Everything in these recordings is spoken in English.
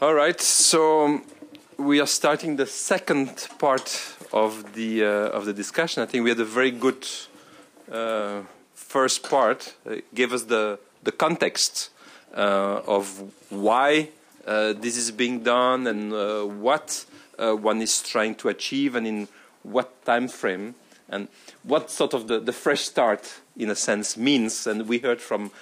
All right, so we are starting the second part of the discussion. I think we had a very good first part. Gave us the context of why this is being done and what one is trying to achieve and in what time frame and what sort of the fresh start in a sense means. And we heard from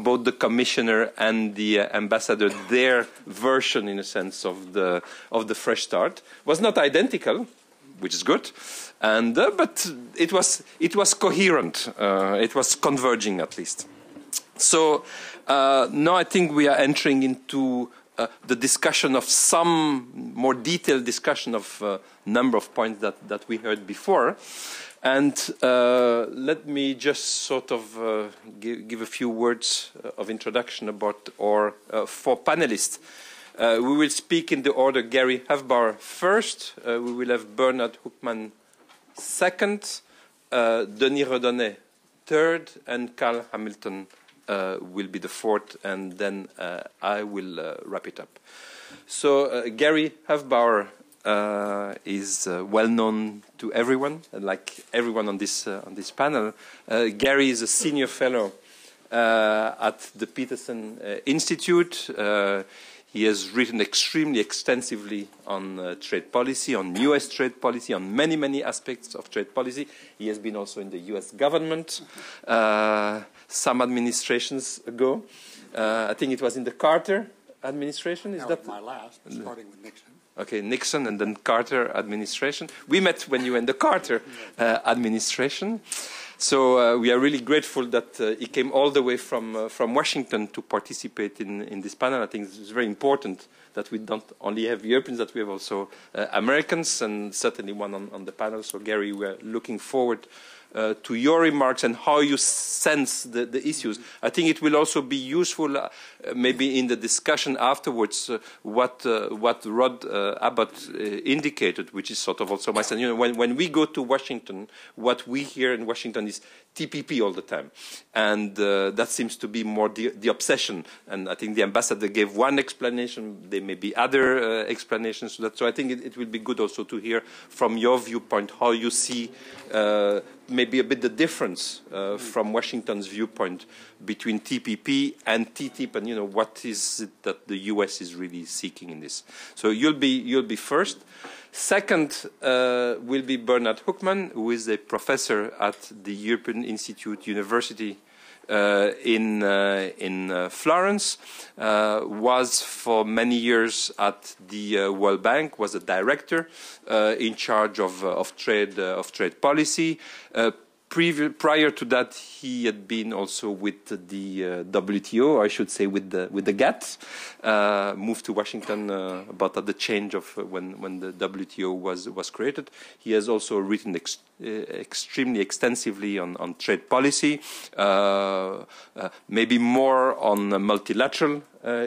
both the commissioner and the ambassador their version in a sense of the fresh start. Was not identical, which is good, and but it was coherent. It was converging at least. So now I think we are entering into the discussion of some more detailed discussion of a number of points that we heard before. And let me just sort of give a few words of introduction about our four panelists. We will speak in the order Gary Hufbauer first. We will have Bernard Hoekman second, Denis Redonnet third, and Carl Hamilton will be the fourth, and then I will wrap it up. So Gary Hufbauer is well known to everyone, like everyone on this panel. Gary is a senior fellow at the Peterson Institute. He has written extremely extensively on trade policy, on U.S. trade policy, on many aspects of trade policy. He has been also in the U.S. government some administrations ago. I think it was in the Carter administration. Is that my last, starting with Nixon? Okay, Nixon and then Carter administration. We met when you were in the Carter administration. So we are really grateful that he came all the way from Washington to participate in this panel. I think it's very important that we don't only have Europeans, that we have also Americans, and certainly one on the panel. So Gary, we're looking forward to your remarks and how you sense the issues. I think it will also be useful, maybe in the discussion afterwards, what Rod Abbott indicated, which is sort of also my sense. You know, when we go to Washington, what we hear in Washington is TPP all the time, and that seems to be more the obsession. And I think the ambassador gave one explanation. There may be other explanations to that. So I think it will be good also to hear from your viewpoint how you see maybe a bit the difference from Washington's viewpoint between TPP and TTIP, and what is it that the US is really seeking in this. So you'll be first. Second will be Bernard Hoekman, who is a professor at the European Institute University in Florence, was for many years at the World Bank, was a director in charge of trade policy. Prior to that, he had been also with the WTO, or I should say with the GATT. Moved to Washington about at the change of when the WTO was created. He has also written extremely extensively on trade policy, maybe more on multilateral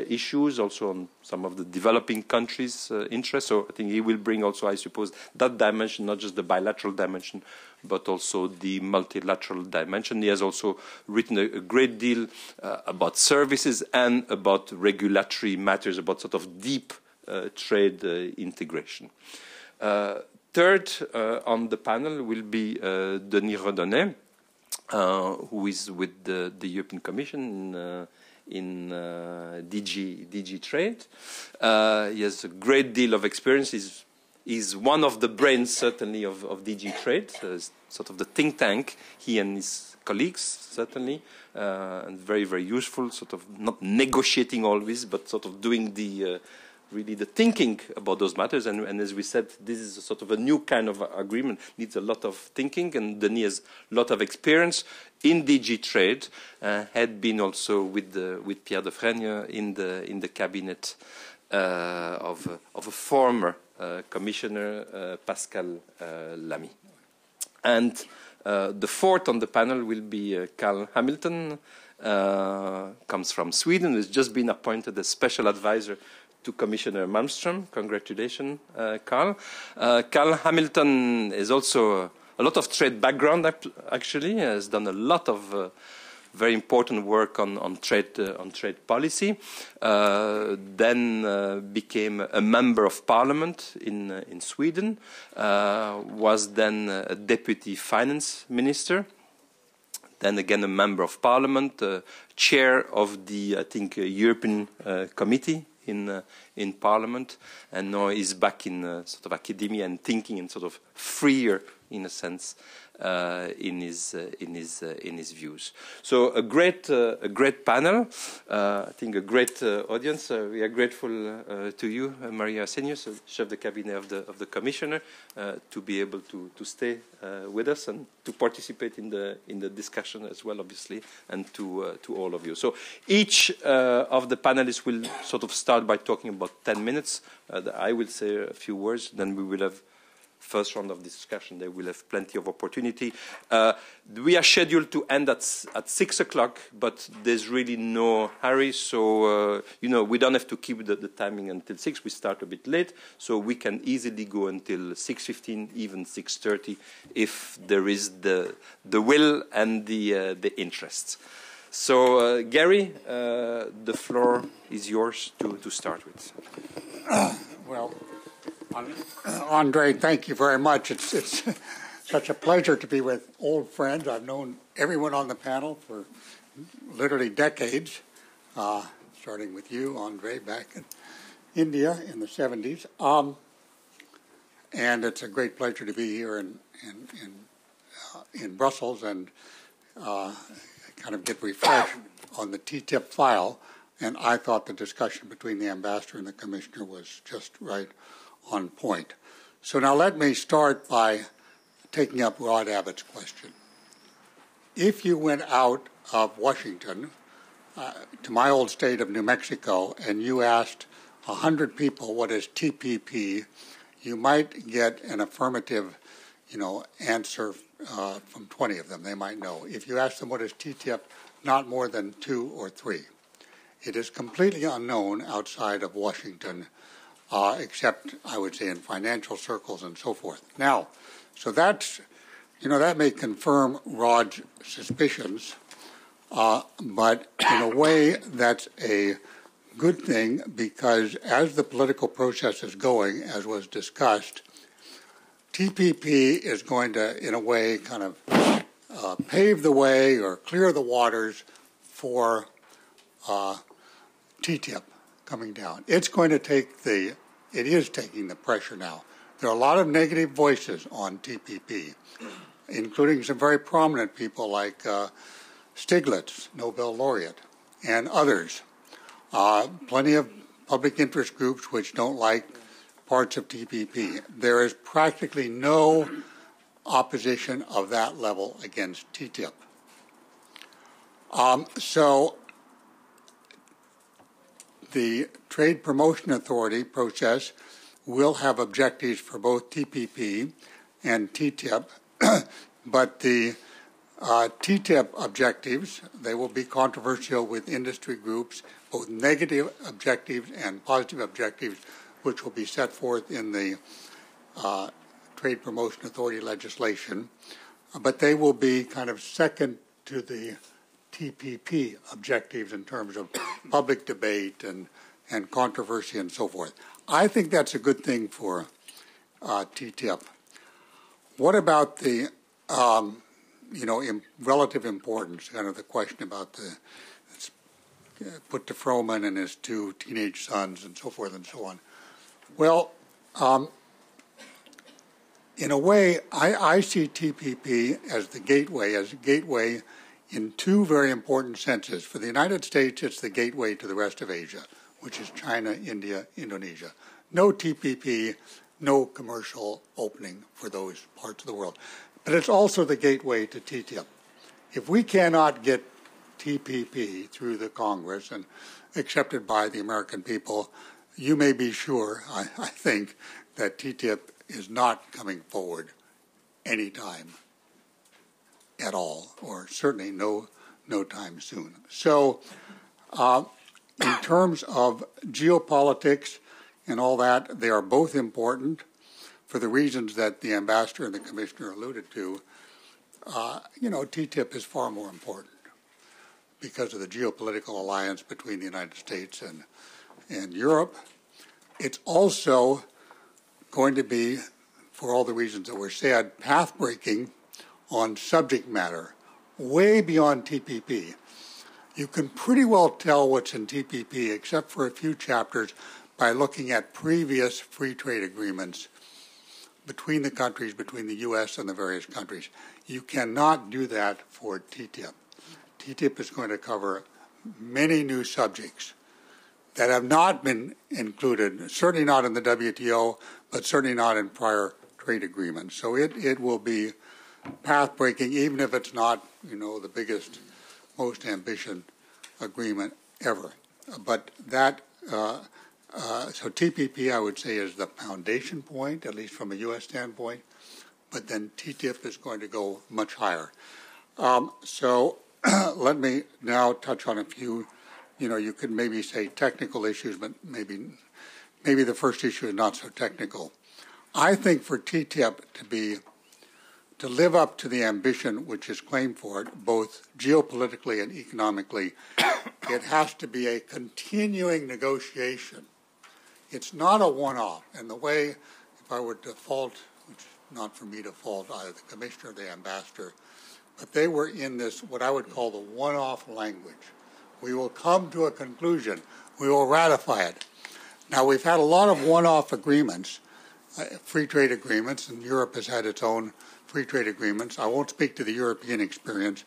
issues, also on some of the developing countries' interests. So I think he will bring also, I suppose, that dimension, not just the bilateral dimension, but also the multilateral dimension. He has also written a great deal about services and about regulatory matters, about sort of deep trade integration. Third on the panel will be Denis Redonnet, who is with the European Commission in DG Trade. He has a great deal of experience. He's one of the brains, certainly, of DG Trade, sort of the think tank, he and his colleagues, certainly, and very, very useful, sort of not negotiating always, but sort of doing really the thinking about those matters. And as we said, this is a sort of a new kind of agreement, needs a lot of thinking, and Denis has a lot of experience in DG Trade, had been also with Pierre de Freyne in the cabinet of a former Commissioner Pascal Lamy. And the fourth on the panel will be Carl Hamilton, comes from Sweden, who's just been appointed as special advisor to Commissioner Malmström. Congratulations, Carl. Carl Hamilton is also a lot of trade background, actually. He has done a lot of very important work on trade policy. Then became a member of parliament in Sweden. Was then a deputy finance minister. Then again a member of parliament, chair of the I think European Committee in Parliament, and now is back in sort of academia and thinking and sort of freer in a sense in his views. So a great panel. I think a great audience. We are grateful to you, Maria Senius, chef de cabinet of the commissioner, to be able to stay with us and to participate in the discussion as well, obviously, and to all of you. So each of the panelists will sort of start by talking about 10 minutes. I will say a few words, then we will have first round of discussion. They will have plenty of opportunity. We are scheduled to end at 6 o'clock, but there's really no hurry. So, we don't have to keep the timing until 6. We start a bit late, so we can easily go until 6:15, even 6:30, if there is the will and the interest. So, Gary, the floor is yours to start with. Well, André, thank you very much. It's such a pleasure to be with old friends. I've known everyone on the panel for literally decades, starting with you, André, back in India in the 70s. And it's a great pleasure to be here in Brussels and kind of get refreshed on the TTIP file. And I thought the discussion between the ambassador and the commissioner was just right on point. So now let me start by taking up Rod Abbott's question. If you went out of Washington to my old state of New Mexico and you asked 100 people what is TPP, you might get an affirmative, answer from 20 of them. They might know. If you ask them what is TTIP, not more than 2 or 3. It is completely unknown outside of Washington, except, I would say, in financial circles and so forth. Now, so that's, that may confirm Rod's suspicions, but in a way that's a good thing because as the political process is going, as was discussed, TPP is going to, in a way, kind of pave the way or clear the waters for TTIP coming down. It's going to it is taking the pressure now. There are a lot of negative voices on TPP, including some very prominent people like Stiglitz, Nobel laureate, and others. Plenty of public interest groups which don't like parts of TPP. There is practically no opposition of that level against TTIP. So the Trade Promotion Authority process will have objectives for both TPP and TTIP, but the TTIP objectives, they will be controversial with industry groups, both negative objectives and positive objectives, which will be set forth in the Trade Promotion Authority legislation, but they will be kind of second to the TPP objectives in terms of public debate and controversy and so forth. I think that's a good thing for TTIP. What about the, relative importance, kind of the question about put to Froman and his 2 teenage sons and so forth and so on. Well, in a way, I see TPP as a gateway in 2 very important senses. For the United States, it's the gateway to the rest of Asia, which is China, India, Indonesia. No TPP, no commercial opening for those parts of the world. But it's also the gateway to TTIP. If we cannot get TPP through the Congress and accepted by the American people, you may be sure, I think, that TTIP is not coming forward anytime at all, or certainly no time soon. So in terms of geopolitics and all that, they are both important for the reasons that the ambassador and the commissioner alluded to. TTIP is far more important. because of the geopolitical alliance between the United States and Europe. It's also going to be, for all the reasons that were said, path-breaking on subject matter, way beyond TPP. You can pretty well tell what's in TPP, except for a few chapters, by looking at previous free trade agreements between the countries, between the U.S. and the various countries. You cannot do that for TTIP. TTIP is going to cover many new subjects that have not been included, certainly not in the WTO, but certainly not in prior trade agreements. So it will be path-breaking, even if it's not, the biggest, most ambitious agreement ever. But that, so TPP, I would say, is the foundation point, at least from a U.S. standpoint, but then TTIP is going to go much higher. So let me now touch on a few, you could maybe say technical issues, but maybe the first issue is not so technical. I think for TTIP to live up to the ambition which is claimed for it, both geopolitically and economically, it has to be a continuing negotiation. It's not a one-off. And the way, if I were to fault, which is not for me to fault either the commissioner or the ambassador, but they were in this, what I would call the one-off language. We will come to a conclusion. We will ratify it. Now, we've had a lot of one-off agreements, free trade agreements, and Europe has had its own free trade agreements. I won't speak to the European experience.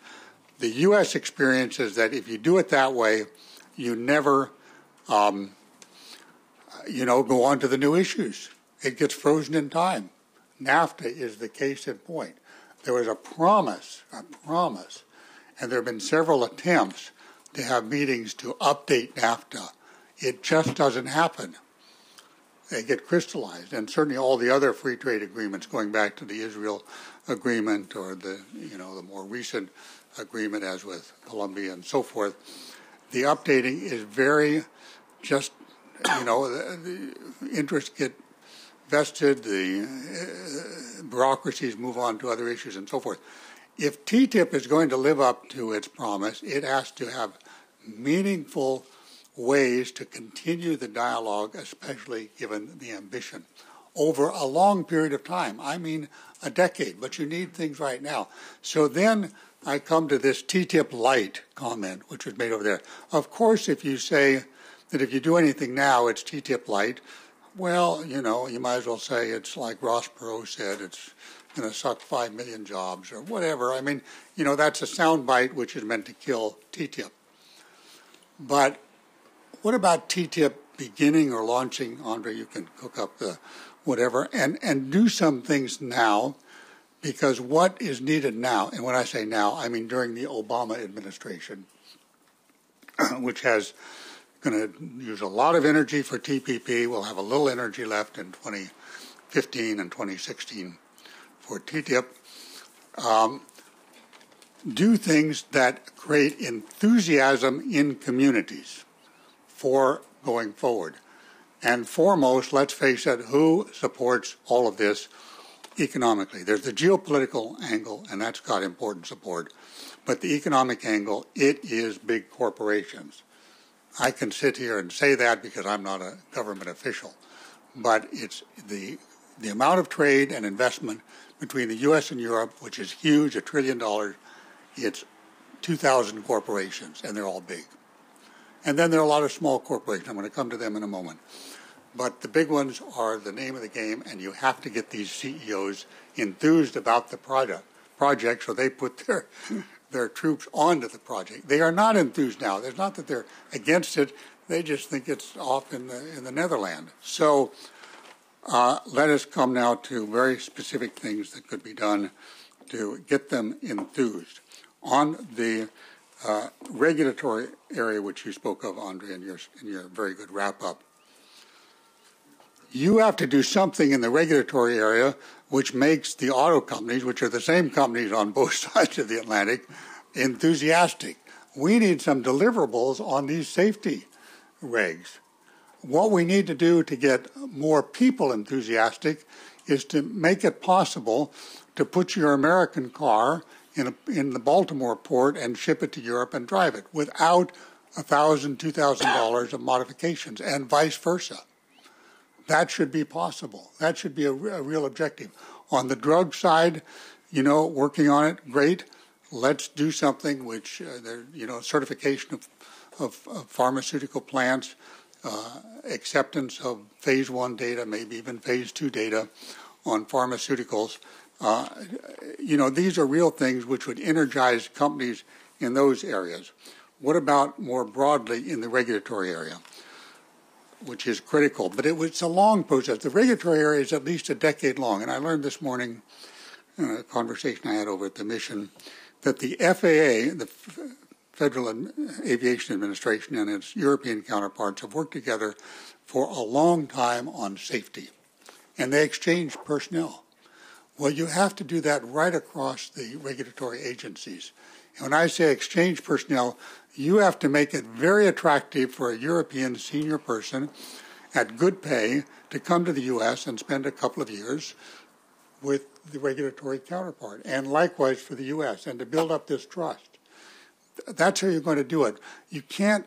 The U.S. experience is that if you do it that way, you never, go on to the new issues. It gets frozen in time. NAFTA is the case in point. There was a promise, and there have been several attempts to have meetings to update NAFTA. It just doesn't happen. They get crystallized, and certainly all the other free trade agreements, going back to the Israel agreement or the more recent agreement, as with Colombia and so forth, the updating is very just, the interests get vested, the bureaucracies move on to other issues and so forth. If TTIP is going to live up to its promise, it has to have meaningful ways to continue the dialogue, especially given the ambition, over a long period of time. I mean, a decade, but you need things right now. So then I come to this TTIP light comment, which was made over there. Of course, if you say that if you do anything now, it's TTIP light, well, you might as well say it's like Ross Perot said, it's going to suck 5 million jobs or whatever. I mean, that's a soundbite which is meant to kill TTIP. But what about TTIP beginning or launching? André, you can cook up the whatever, and do some things now, because what is needed now, and when I say now, I mean during the Obama administration, which has going to use a lot of energy for TPP, will have a little energy left in 2015 and 2016 for TTIP, do things that create enthusiasm in communities for going forward. And foremost, let's face it, who supports all of this economically? There's the geopolitical angle, and that's got important support. But the economic angle, it is big corporations. I can sit here and say that because I'm not a government official. But it's the amount of trade and investment between the U.S. and Europe, which is huge, $1 trillion, it's 2,000 corporations, and they're all big. And then there are a lot of small corporations. I'm going to come to them in a moment. But the big ones are the name of the game, and you have to get these CEOs enthused about the project so they put their troops onto the project. They are not enthused now. It's not that they're against it. They just think it's off in the Netherlands. So let us come now to very specific things that could be done to get them enthused. On the regulatory area, which you spoke of, André, in your very good wrap-up, you have to do something in the regulatory area which makes the auto companies, which are the same companies on both sides of the Atlantic, enthusiastic. We need some deliverables on these safety regs. What we need to do to get more people enthusiastic is to make it possible to put your American car in the Baltimore port and ship it to Europe and drive it without $1,000, $2,000 of modifications, and vice versa. That should be possible. That should be a real objective. On the drug side, working on it, great. Let's do something which, certification of pharmaceutical plants, acceptance of phase 1 data, maybe even phase 2 data on pharmaceuticals. These are real things which would energize companies in those areas. What about more broadly in the regulatory area, which is critical? But it's a long process. The regulatory area is at least a decade long. And I learned this morning in a conversation I had over at the mission that the FAA, the Federal Aviation Administration, and its European counterparts have worked together for a long time on safety. And they exchange personnel. Well, you have to do that right across the regulatory agencies. And when I say exchange personnel, you have to make it very attractive for a European senior person at good pay to come to the U.S. and spend a couple of years with the regulatory counterpart, and likewise for the U.S., and to build up this trust. That's how you're going to do it. You can't,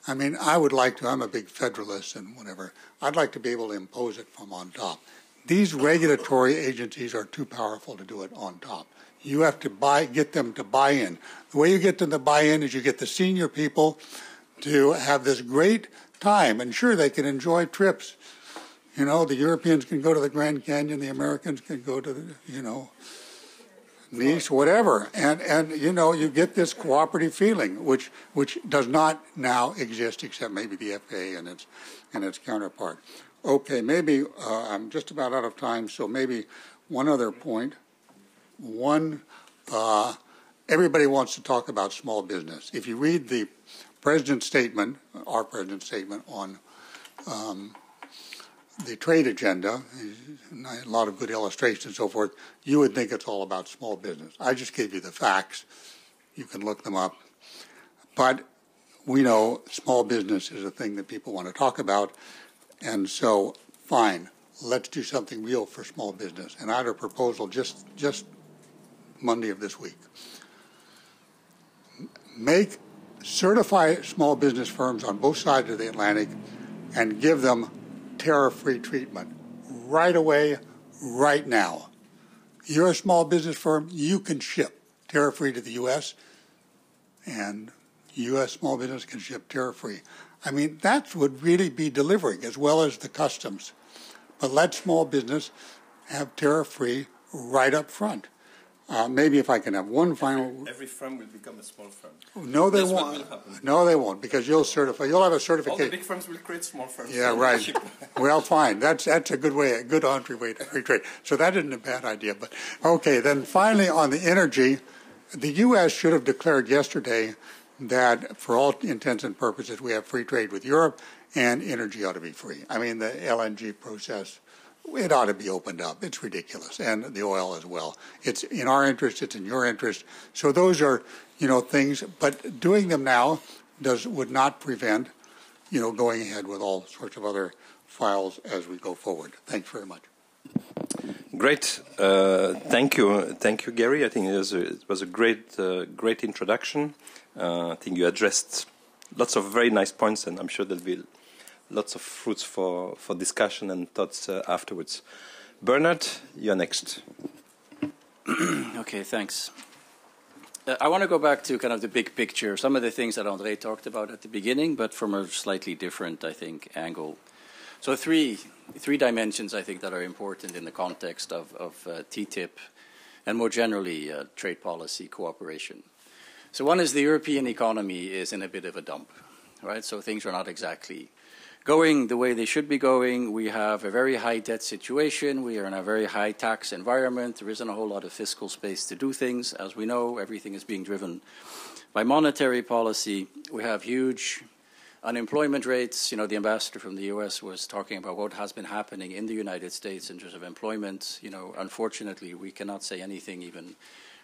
I would like to, I'm a big federalist and whatever, I'd like to be able to impose it from on top. These regulatory agencies are too powerful to do it on top. You have to get them to buy in. The way you get them to buy in is you get the senior people to have this great time, and sure, they can enjoy trips. The Europeans can go to the Grand Canyon, the Americans can go to the, Nice, whatever, and you get this cooperative feeling, which does not now exist except maybe the FAA and its counterpart. Okay, maybe I'm just about out of time, so maybe one other point. Everybody wants to talk about small business. If you read the President's statement, our President's statement on the trade agenda, a lot of good illustrations and so forth, you would think it's all about small business. I just gave you the facts. You can look them up. But we know small business is a thing that people want to talk about, and so, fine, let's do something real for small business. And I had a proposal just Monday of this week. Certify small business firms on both sides of the Atlantic and give them tariff-free treatment right away, right now. You're a small business firm, you can ship tariff-free to the U.S., and U.S. small business can ship tariff-free. That would really be delivering, as well as the customs. But let small business have tariff-free right up front. Maybe if I can have one final... Every firm will become a small firm. No, they won't. No, they won't, because you'll certify. You'll have a certification. All the big firms will create small firms. Yeah, right. Well, fine. That's a good way, a good entry way to free trade. So that isn't a bad idea. But okay, then finally on the energy, the U.S. should have declared yesterday that for all intents and purposes we have free trade with Europe and energy ought to be free. The LNG process, it ought to be opened up. It's ridiculous. And the oil as well. It's in our interest. It's in your interest. So those are, things. But doing them now would not prevent, going ahead with all sorts of other files as we go forward. Thanks very much. Great. Thank you, Gary. I think it was a great introduction. I think you addressed lots of very nice points, and I'm sure there'll be lots of fruits for discussion and thoughts afterwards. Bernard, you're next. Okay, thanks. I want to go back to kind of the big picture, some of the things that André talked about at the beginning, but from a slightly different, I think, angle. So three dimensions, I think, that are important in the context of TTIP and more generally trade policy cooperation. So one is the European economy is in a bit of a dump, right? So things are not exactly going the way they should be going. We have a very high debt situation. We are in a very high tax environment. There isn't a whole lot of fiscal space to do things. As we know, everything is being driven by monetary policy. We have huge unemployment rates. The ambassador from the U.S. was talking about what has been happening in the United States in terms of employment. Unfortunately, we cannot say anything even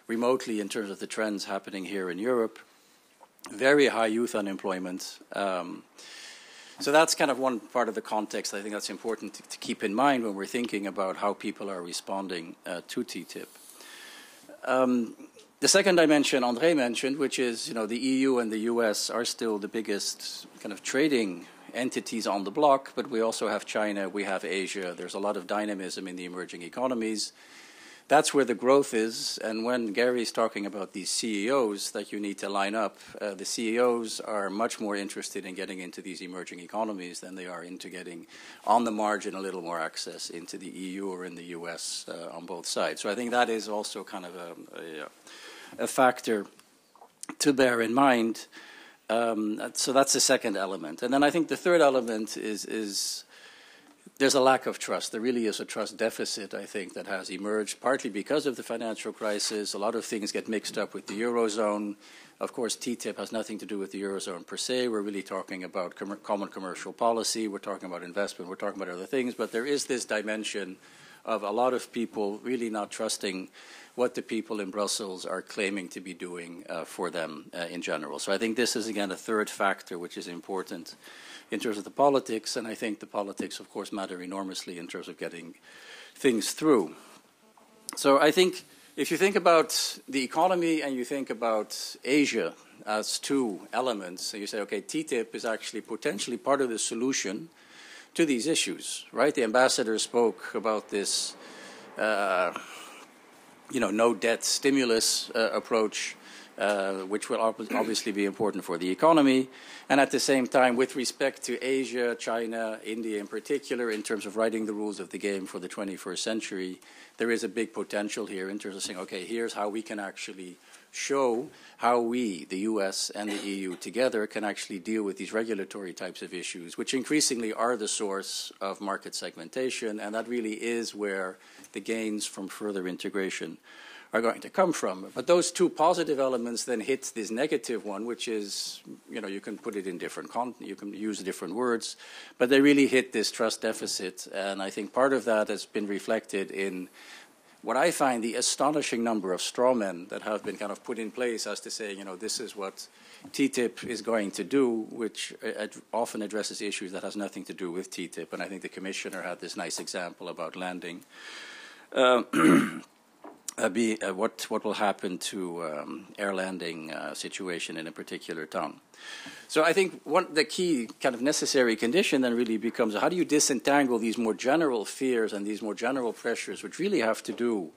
remotely in terms of the trends happening here in Europe. Very high youth unemployment. So that's kind of one part of the context I think that's important to keep in mind when we're thinking about how people are responding to TTIP. The second dimension André mentioned, which is, the EU and the US are still the biggest kind of trading entities on the block, but we also have China, we have Asia. There's a lot of dynamism in the emerging economies. That's where the growth is, and when Gary's talking about these CEOs that you need to line up, the CEOs are much more interested in getting into these emerging economies than they are into getting, on the margin, a little more access into the EU or in the US on both sides. So I think that is also kind of a factor to bear in mind. So that's the second element. And then I think the third element is there's a lack of trust. There really is a trust deficit, I think, that has emerged, partly because of the financial crisis. A lot of things get mixed up with the Eurozone. Of course, TTIP has nothing to do with the Eurozone per se. We're really talking about common commercial policy. We're talking about investment. We're talking about other things. But there is this dimension of a lot of people really not trusting what the people in Brussels are claiming to be doing for them in general. So I think this is, again, a third factor which is important in terms of the politics, and I think the politics, of course, matter enormously in terms of getting things through. So I think if you think about the economy and you think about Asia as two elements, so you say, okay, TTIP is actually potentially part of the solution to these issues, right? The ambassador spoke about this, no debt stimulus approach, which will obviously be important for the economy. And at the same time, with respect to Asia, China, India in particular, in terms of writing the rules of the game for the 21st century, there is a big potential here in terms of saying, okay, here's how we can actually show how we, the US and the EU together, can actually deal with these regulatory types of issues, which increasingly are the source of market segmentation, and that really is where the gains from further integration are going to come from. But those two positive elements then hit this negative one, which is, you can put it in different you can use different words, but they really hit this trust deficit. And I think part of that has been reflected in what I find the astonishing number of straw men that have been kind of put in place as to say, this is what TTIP is going to do, which often addresses issues that has nothing to do with TTIP. And I think the commissioner had this nice example about landing. What will happen to air landing situation in a particular town. So I think the key kind of necessary condition then really becomes how do you disentangle these more general fears and these more general pressures which really have to do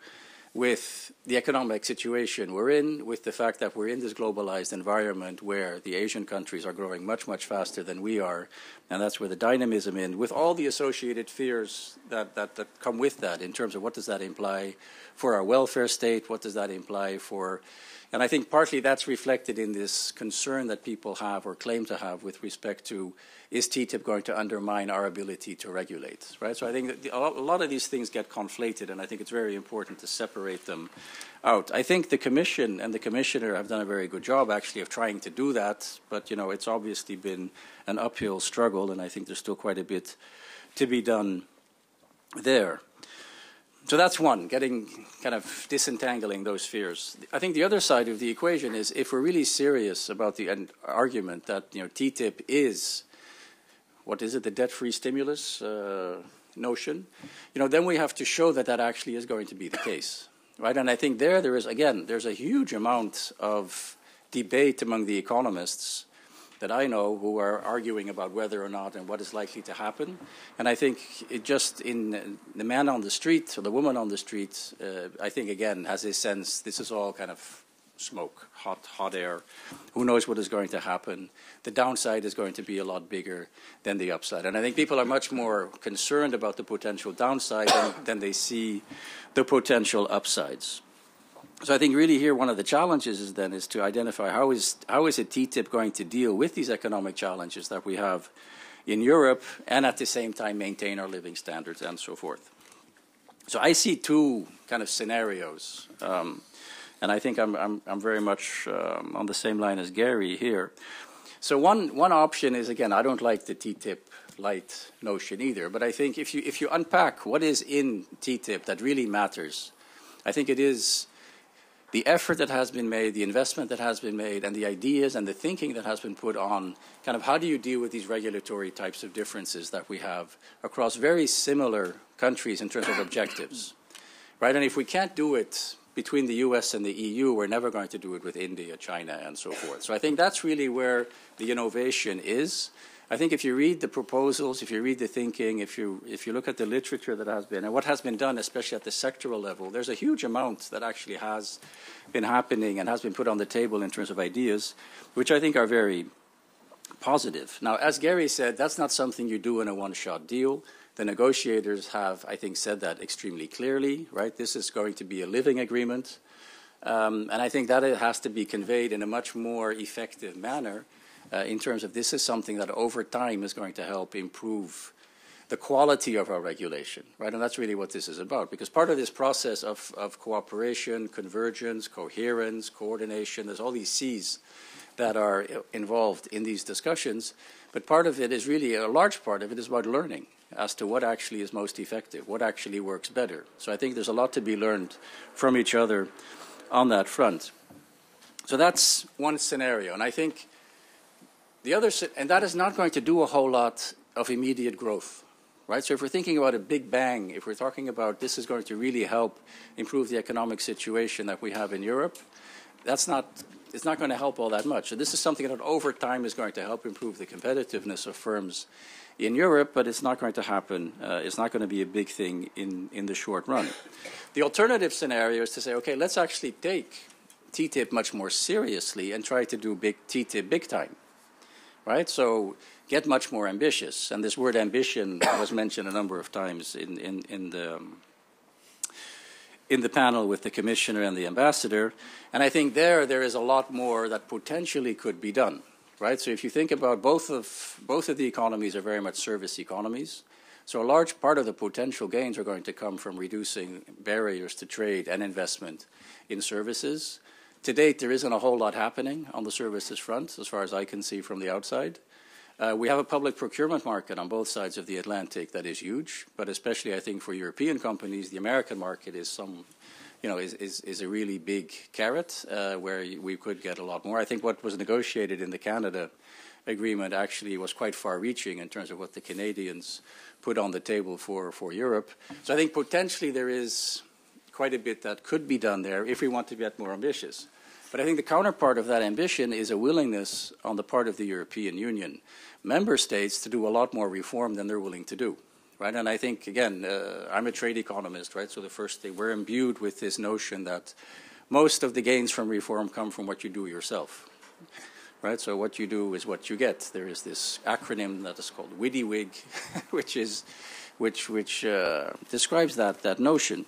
with the economic situation we're in, with the fact that we're in this globalized environment where the Asian countries are growing much, much faster than we are, and that's where the dynamism in, with all the associated fears that come with that in terms of what does that imply for our welfare state, what does that imply for, and I think partly that's reflected in this concern that people have or claim to have with respect to, is TTIP going to undermine our ability to regulate, right? So I think that a lot of these things get conflated, and I think it's very important to separate them out. I think the Commission and the Commissioner have done a very good job, actually, of trying to do that, but, it's obviously been an uphill struggle, and I think there's still quite a bit to be done there. So that's one, kind of disentangling those fears. I think the other side of the equation is if we're really serious about the argument that, TTIP is, what is it, the debt-free stimulus notion, then we have to show that that actually is going to be the case, right? And I think there is, again, there's a huge amount of debate among the economists that I know who are arguing about whether or not and what is likely to happen. And I think it just in the man on the street or the woman on the street, I think, again, has a sense this is all kind of smoke, hot air. Who knows what is going to happen? The downside is going to be a lot bigger than the upside. And I think people are much more concerned about the potential downside than they see the potential upsides. So I think really here one of the challenges is to identify how is a TTIP going to deal with these economic challenges that we have in Europe and at the same time maintain our living standards and so forth. So I see two kind of scenarios, and I think I'm very much on the same line as Gary here. So one option is, again, I don't like the TTIP light notion either, but I think if you unpack what is in TTIP that really matters, I think it is the effort that has been made, the investment that has been made, and the ideas and the thinking that has been put on kind of how do you deal with these regulatory types of differences that we have across very similar countries in terms of objectives, right? And if we can't do it between the US and the EU, we're never going to do it with India, China, and so forth. So I think that's really where the innovation is. I think if you read the proposals, if you read the thinking, if you look at the literature that has been, and what has been done, especially at the sectoral level, there's a huge amount that actually has been happening and has been put on the table in terms of ideas, which I think are very positive. Now, as Gary said, that's not something you do in a one-shot deal. The negotiators have, I think, said that extremely clearly, right? This is going to be a living agreement. And I think that it has to be conveyed in a much more effective manner in terms of this is something that over time is going to help improve the quality of our regulation, right? And that's really what this is about, because part of this process of cooperation, convergence, coherence, coordination, there's all these C's that are involved in these discussions, but part of it is really, a large part of it is about learning as to what actually is most effective, what actually works better. So I think there's a lot to be learned from each other on that front. So that's one scenario, and I think the other, and that is not going to do a whole lot of immediate growth, right? So if we're thinking about a big bang, if we're talking about this is going to really help improve the economic situation that we have in Europe, it's not going to help all that much. So this is something that over time is going to help improve the competitiveness of firms in Europe, but it's not going to happen. It's not going to be a big thing in the short run. The alternative scenario is to say, okay, let's actually take TTIP much more seriously and try to do TTIP big time. Right, so get much more ambitious, and this word ambition was mentioned a number of times in the panel with the commissioner and the ambassador, and I think there is a lot more that potentially could be done. Right, so if you think about both of the economies are very much service economies, so a large part of the potential gains are going to come from reducing barriers to trade and investment in services. To date, there isn't a whole lot happening on the services front, as far as I can see from the outside. We have a public procurement market on both sides of the Atlantic that is huge, but especially I think for European companies, the American market is is a really big carrot where we could get a lot more. I think what was negotiated in the Canada agreement actually was quite far-reaching in terms of what the Canadians put on the table for Europe. So I think potentially there is quite a bit that could be done there if we want to get more ambitious. But I think the counterpart of that ambition is a willingness on the part of the European Union member states to do a lot more reform than they're willing to do, right? And I think, again, I'm a trade economist, right? So the first thing, we're imbued with this notion that most of the gains from reform come from what you do yourself, right? So what you do is what you get. There is this acronym that is called WYDIWIG, which describes that notion.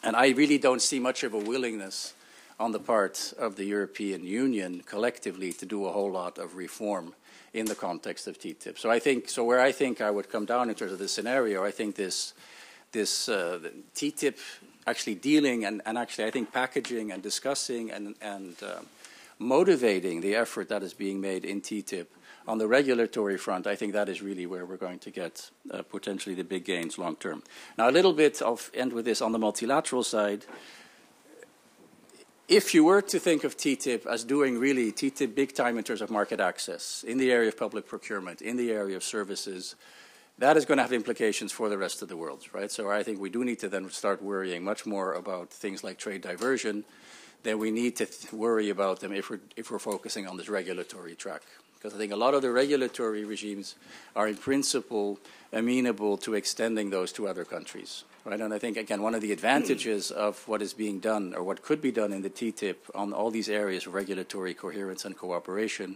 And I really don't see much of a willingness on the part of the European Union collectively to do a whole lot of reform in the context of TTIP. So I think, where I think I would come down in terms of this scenario, I think this TTIP actually dealing and actually I think packaging and discussing and motivating the effort that is being made in TTIP on the regulatory front, I think that is really where we're going to get potentially the big gains long term. Now, a little bit of end with this on the multilateral side. If you were to think of TTIP as doing really TTIP big time in terms of market access, in the area of public procurement, in the area of services, that is going to have implications for the rest of the world, right? So I think we do need to then start worrying much more about things like trade diversion than we need to worry about them if we're focusing on this regulatory track. Because I think a lot of the regulatory regimes are in principle amenable to extending those to other countries. Right? And I think, again, one of the advantages of what is being done or what could be done in the TTIP on all these areas of regulatory coherence and cooperation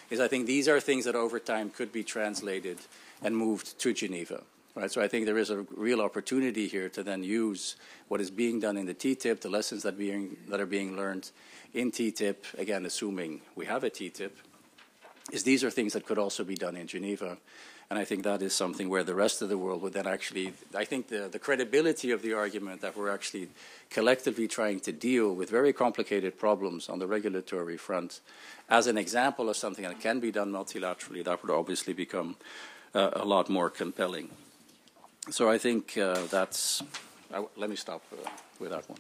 is I think these are things that over time could be translated and moved to Geneva. Right? So I think there is a real opportunity here to then use what is being done in the TTIP, the lessons that are being learned in TTIP, again, assuming we have a TTIP, is these are things that could also be done in Geneva. And I think that is something where the rest of the world would then actually, I think the credibility of the argument that we're actually collectively trying to deal with very complicated problems on the regulatory front as an example of something that can be done multilaterally, that would obviously become a lot more compelling. So I think let me stop with that one.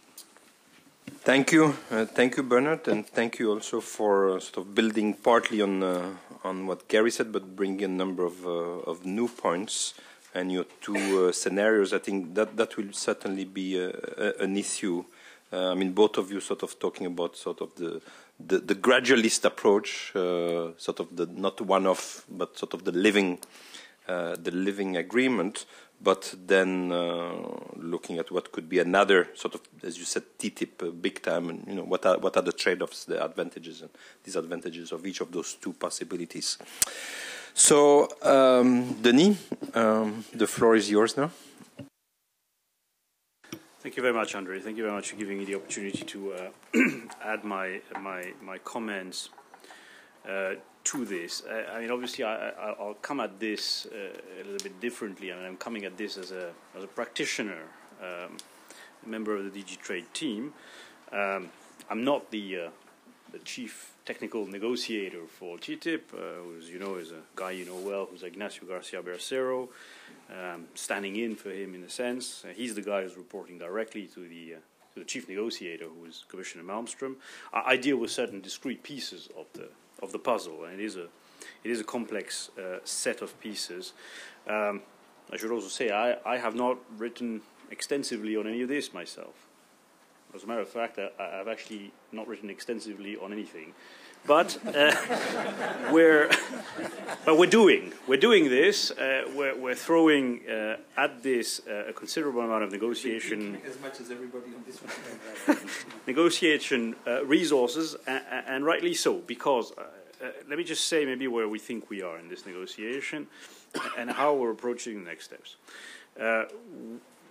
Thank you, Bernard, and thank you also for sort of building partly on what Gary said, but bringing a number of new points and your two scenarios. I think that will certainly be an issue I mean, both of you sort of talking about sort of the gradualist approach, sort of the not one-off, but sort of the living agreement. But then looking at what could be another sort of, as you said, TTIP, big time, and what are the trade-offs, the advantages and disadvantages of each of those two possibilities. So, Denis, the floor is yours now. Thank you very much, André. Thank you very much for giving me the opportunity to add my comments to this. I mean, obviously, I'll come at this a little bit differently. I mean, I'm coming at this as a practitioner, a member of the DG Trade team. I'm not the chief technical negotiator for TTIP, who, as you know, is a guy you know well, who's Ignacio Garcia Bercero, standing in for him in a sense. He's the guy who's reporting directly to the chief negotiator, who is Commissioner Malmström. I deal with certain discrete pieces of the puzzle, and it is a complex set of pieces. I should also say I have not written extensively on any of this myself. As a matter of fact, I've actually not written extensively on anything, but we're doing this. We're throwing at this a considerable amount of negotiation, as much as everybody on this one. negotiation resources, and rightly so, because let me just say maybe where we think we are in this negotiation and how we're approaching the next steps.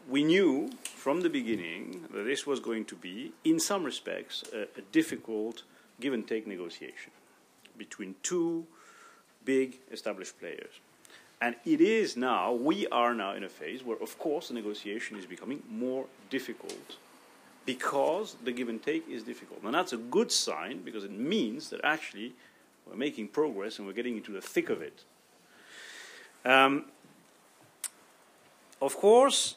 We knew from the beginning that this was going to be, in some respects, a difficult give-and-take negotiation between two big established players. And it is now, we are now in a phase where, of course, the negotiation is becoming more difficult because the give-and-take is difficult. And that's a good sign because it means that actually we're making progress and we're getting into the thick of it. Of course,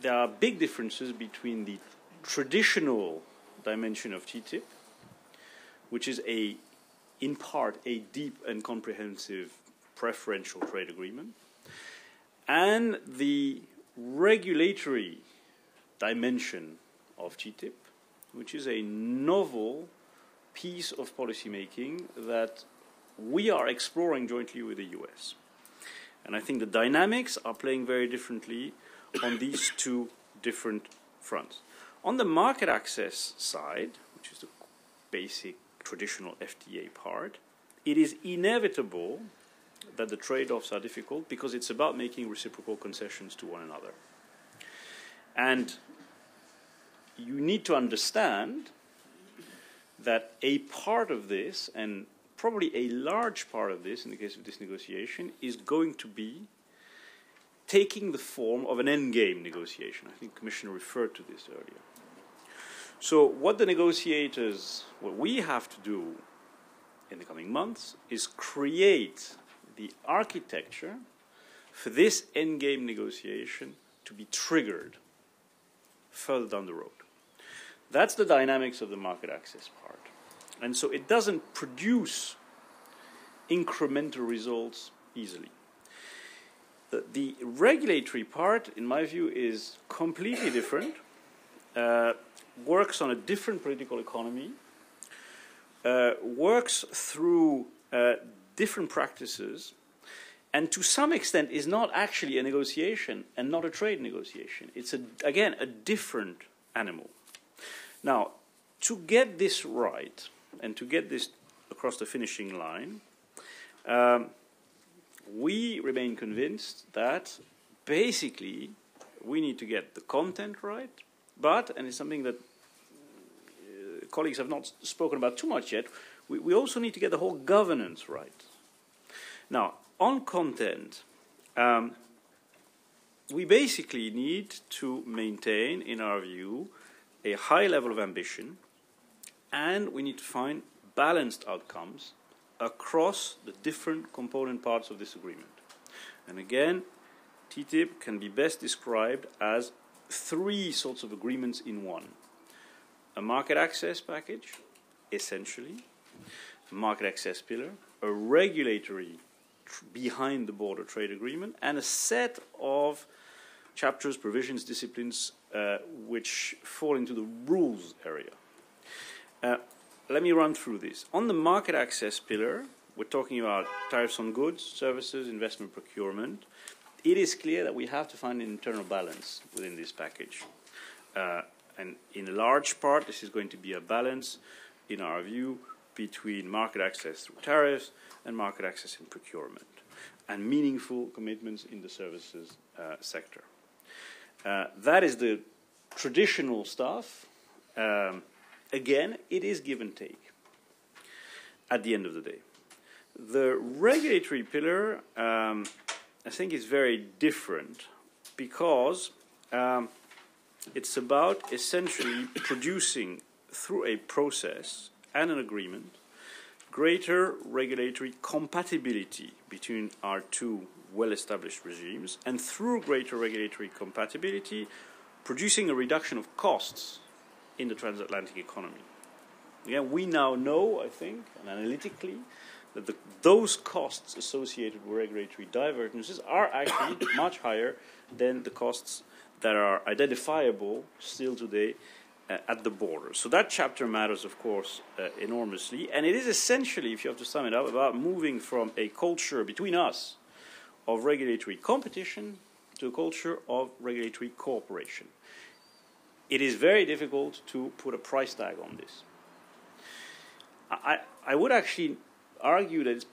there are big differences between the traditional dimension of TTIP, which is in part a deep and comprehensive preferential trade agreement, and the regulatory dimension of TTIP, which is a novel piece of policymaking that we are exploring jointly with the US. And I think the dynamics are playing very differently on these two different fronts. On the market access side, which is the basic traditional FTA part, it is inevitable that the trade-offs are difficult because it's about making reciprocal concessions to one another. And you need to understand that a part of this, and probably a large part of this in the case of this negotiation, is going to be taking the form of an endgame negotiation. I think the Commissioner referred to this earlier. So what we have to do in the coming months is create the architecture for this endgame negotiation to be triggered further down the road. That's the dynamics of the market access part. And so it doesn't produce incremental results easily. The regulatory part, in my view, is completely different, works on a different political economy, works through different practices, and to some extent is not actually a negotiation and not a trade negotiation. It's, again, a different animal. Now, to get this right and to get this across the finishing line, we remain convinced that basically we need to get the content right, but, and it's something that colleagues have not spoken about too much yet, we also need to get the whole governance right. Now, on content, we basically need to maintain, in our view, a high level of ambition, and we need to find balanced outcomes across the different component parts of this agreement. And again, TTIP can be best described as three sorts of agreements in one. A market access package, essentially, a market access pillar, a regulatory behind-the-border trade agreement, and a set of chapters, provisions, disciplines, which fall into the rules area. Let me run through this. On the market access pillar, we're talking about tariffs on goods, services, investment procurement. It is clear that we have to find an internal balance within this package. And in a large part, this is going to be a balance, in our view, between market access through tariffs and market access in procurement, and meaningful commitments in the services sector. That is the traditional stuff. Again, it is give and take at the end of the day. The regulatory pillar, I think, is very different because it's about essentially producing, through a process and an agreement, greater regulatory compatibility between our two well-established regimes, and through greater regulatory compatibility, producing a reduction of costs in the transatlantic economy. Again, we now know, I think, and analytically, that those costs associated with regulatory divergences are actually much higher than the costs that are identifiable still today at the border. So that chapter matters, of course, enormously. And it is essentially, if you have to sum it up, about moving from a culture between us of regulatory competition to a culture of regulatory cooperation. It is very difficult to put a price tag on this. I would actually argue that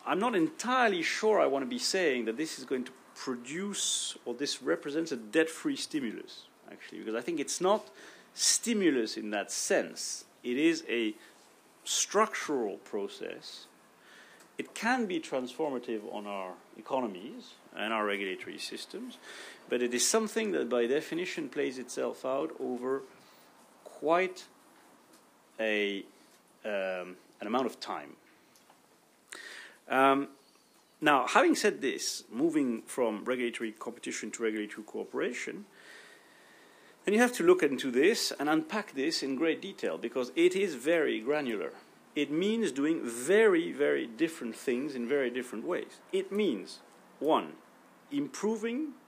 I'm not entirely sure I want to be saying that this is going to produce, or this represents a debt-free stimulus, actually, because I think it's not stimulus in that sense. It is a structural process. It can be transformative on our economies and our regulatory systems, but it is something that by definition plays itself out over quite an amount of time. Now, having said this, moving from regulatory competition to regulatory cooperation, then you have to look into this and unpack this in great detail, because it is very granular. It means doing very, very different things in very different ways. It means, one,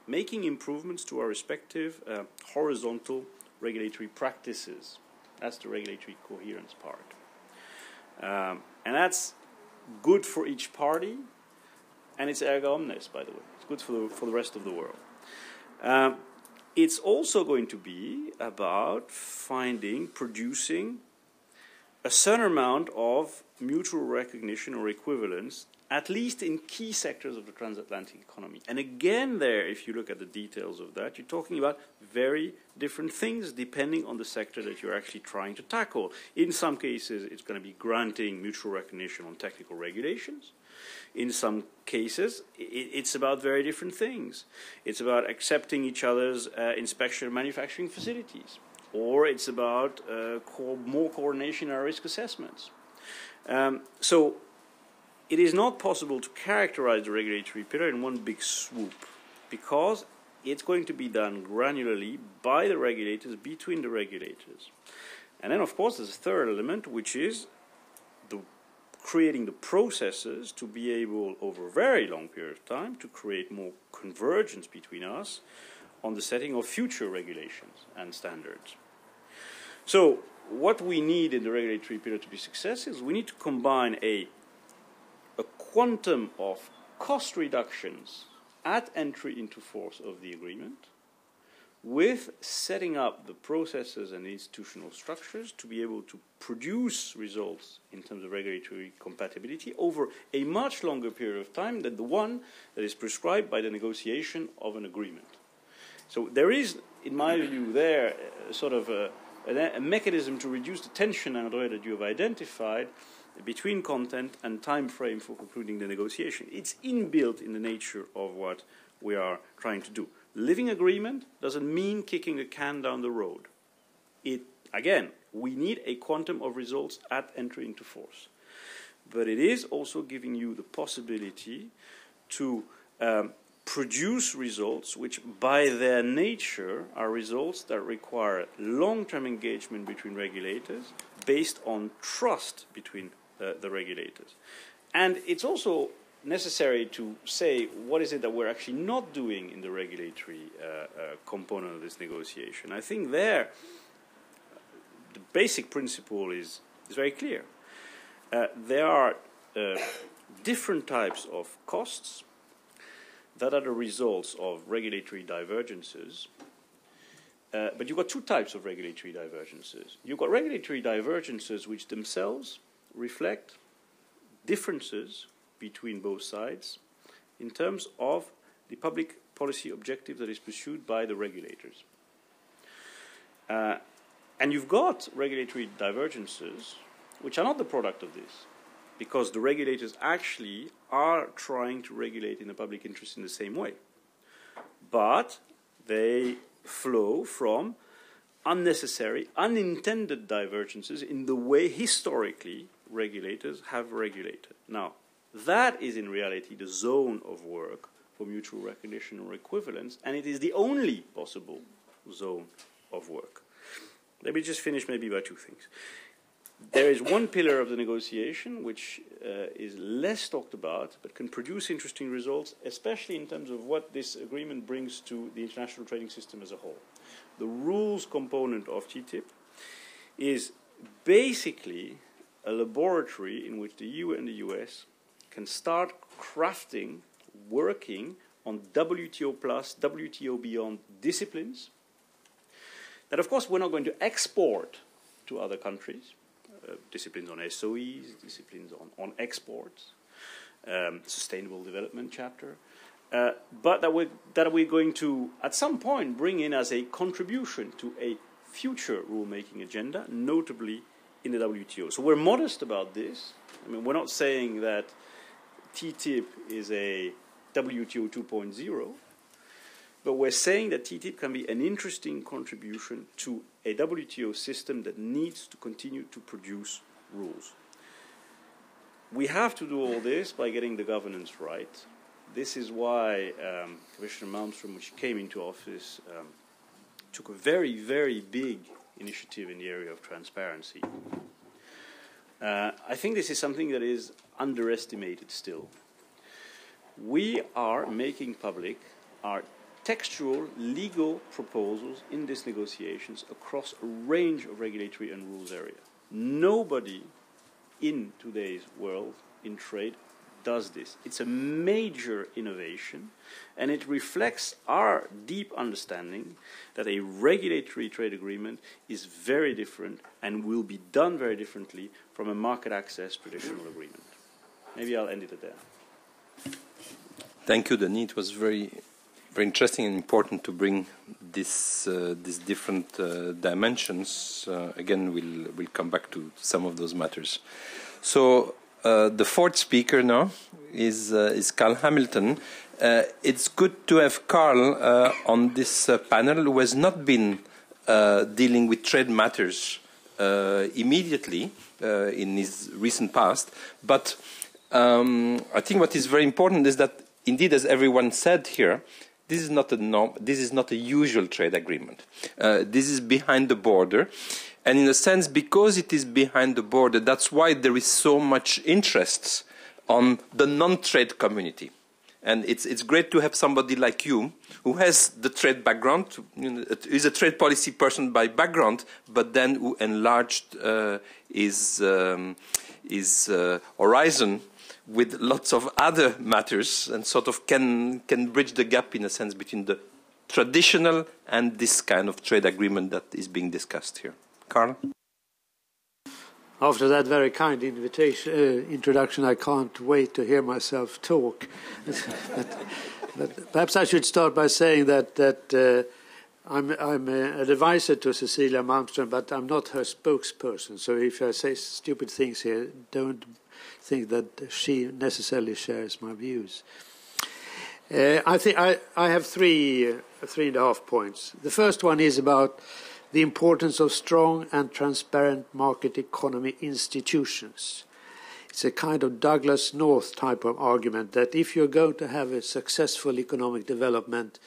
making improvements to our respective horizontal regulatory practices. That's the regulatory coherence part. And that's good for each party, and it's erga omnes, by the way. It's good for the rest of the world. It's also going to be about producing a certain amount of mutual recognition or equivalence, at least in key sectors of the transatlantic economy. And again there, if you look at the details of that, you're talking about very different things depending on the sector that you're actually trying to tackle. In some cases, it's going to be granting mutual recognition on technical regulations. In some cases, it's about very different things. It's about accepting each other's inspection of manufacturing facilities, or it's about more coordination in our risk assessments. So it is not possible to characterize the regulatory pillar in one big swoop, because it's going to be done granularly by the regulators, between the regulators. And then, of course, there's a third element, which is creating the processes to be able, over a very long period of time, to create more convergence between us on the setting of future regulations and standards. So what we need in the regulatory pillar to be successful is we need to combine a quantum of cost reductions at entry into force of the agreement with setting up the processes and institutional structures to be able to produce results in terms of regulatory compatibility over a much longer period of time than the one that is prescribed by the negotiation of an agreement. So there is, in my view, there sort of a mechanism to reduce the tension, André, that you have identified between content and time frame for concluding the negotiation. It's inbuilt in the nature of what we are trying to do. Living agreement doesn't mean kicking the can down the road. Again, we need a quantum of results at entry into force. But it is also giving you the possibility to produce results which, by their nature, are results that require long-term engagement between regulators based on trust between the regulators. And it's also necessary to say what is it that we're actually not doing in the regulatory component of this negotiation. I think there, the basic principle is very clear. There are different types of costs that are the results of regulatory divergences. But you've got two types of regulatory divergences. You've got regulatory divergences which themselves reflect differences between both sides in terms of the public policy objective that is pursued by the regulators. And you've got regulatory divergences which are not the product of this, because the regulators actually are trying to regulate in the public interest in the same way. But they flow from unnecessary, unintended divergences in the way historically regulators have regulated. Now, that is in reality the zone of work for mutual recognition or equivalence, and it is the only possible zone of work. Let me just finish maybe by two things. There is one pillar of the negotiation which is less talked about but can produce interesting results, especially in terms of what this agreement brings to the international trading system as a whole. The rules component of TTIP is basically a laboratory in which the EU and the US can start crafting, working on WTO plus, WTO beyond disciplines that, of course, we're not going to export to other countries. Disciplines on SOEs, disciplines on exports, sustainable development chapter, but that we're going to, at some point, bring in as a contribution to a future rulemaking agenda, notably in the WTO. So we're modest about this. I mean, we're not saying that TTIP is a WTO 2.0, but we're saying that TTIP can be an interesting contribution to a WTO system that needs to continue to produce rules. We have to do all this by getting the governance right. This is why Commissioner Malmström, when she came into office, took a very, very big initiative in the area of transparency. I think this is something that is underestimated still. We are making public our textual legal proposals in these negotiations across a range of regulatory and rules areas. Nobody in today's world in trade does this. It's a major innovation, and it reflects our deep understanding that a regulatory trade agreement is very different and will be done very differently from a market access traditional agreement. Maybe I'll end it at that. Thank you, Denis. It was very interesting and important to bring these different dimensions. Again, we'll come back to some of those matters. So the fourth speaker now is Carl Hamilton. It's good to have Carl on this panel, who has not been dealing with trade matters immediately in his recent past. But I think what is very important is that, indeed, as everyone said here, this is not a usual trade agreement. This is behind the border. And in a sense, because it is behind the border, that's why there is so much interest on the non-trade community. And it's great to have somebody like you, who has the trade background, is a trade policy person by background, but then who enlarged his horizon with lots of other matters, and sort of can bridge the gap, in a sense, between the traditional and this kind of trade agreement that is being discussed here. Carl? After that very kind introduction, I can't wait to hear myself talk. but perhaps I should start by saying that I'm an advisor to Cecilia Malmström, but I'm not her spokesperson. So if I say stupid things here, don't think that she necessarily shares my views. I think I have three and a half points. The first one is about the importance of strong and transparent market economy institutions. It's a kind of Douglas North type of argument that if you're going to have a successful economic development,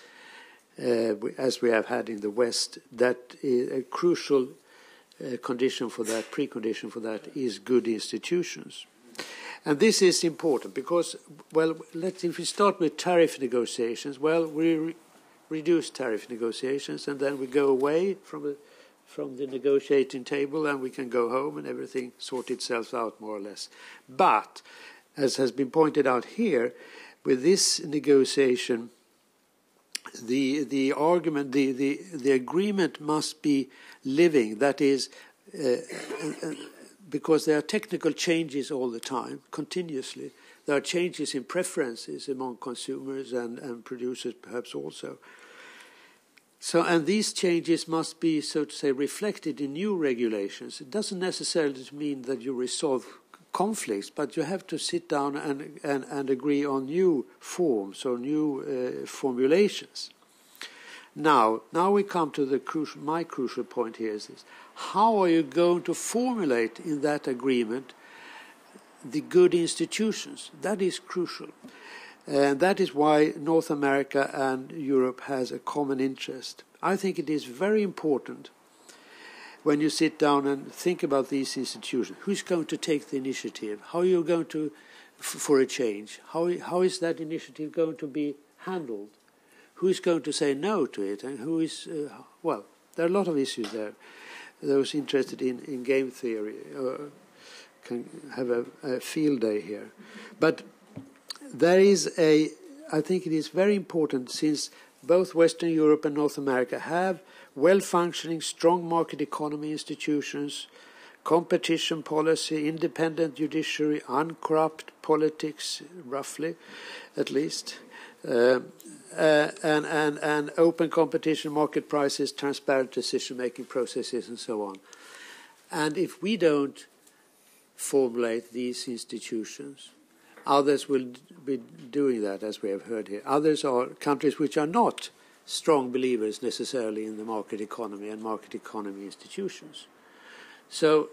as we have had in the West, that is a crucial condition for that, precondition for that, is good institutions. And this is important because, well, if we start with tariff negotiations, well, we reduce tariff negotiations and then we go away from the negotiating table and we can go home and everything sort itself out more or less. But, as has been pointed out here, with this negotiation, the argument, the agreement must be living. That is, because there are technical changes all the time, continuously. There are changes in preferences among consumers and producers perhaps also. So, and these changes must be, so to say, reflected in new regulations. It doesn't necessarily mean that you resolve conflicts, but you have to sit down and agree on new forms or new formulations. Now we come to my crucial point here is this. How are you going to formulate in that agreement the good institutions? That is crucial. And that is why North America and Europe has a common interest. I think it is very important when you sit down and think about these institutions. Who's going to take the initiative? How are you going to, for a change? How is that initiative going to be handled? Who is going to say no to it? And who is, well, there are a lot of issues there. Those interested in game theory can have a field day here. But there is I think it is very important, since both Western Europe and North America have well-functioning, strong market economy institutions, competition policy, independent judiciary, uncorrupt politics, roughly, at least, and open competition, market prices, transparent decision-making processes, and so on. And if we don't formulate these institutions, others will be doing that, as we have heard here. Others are countries which are not strong believers necessarily in the market economy and market economy institutions. So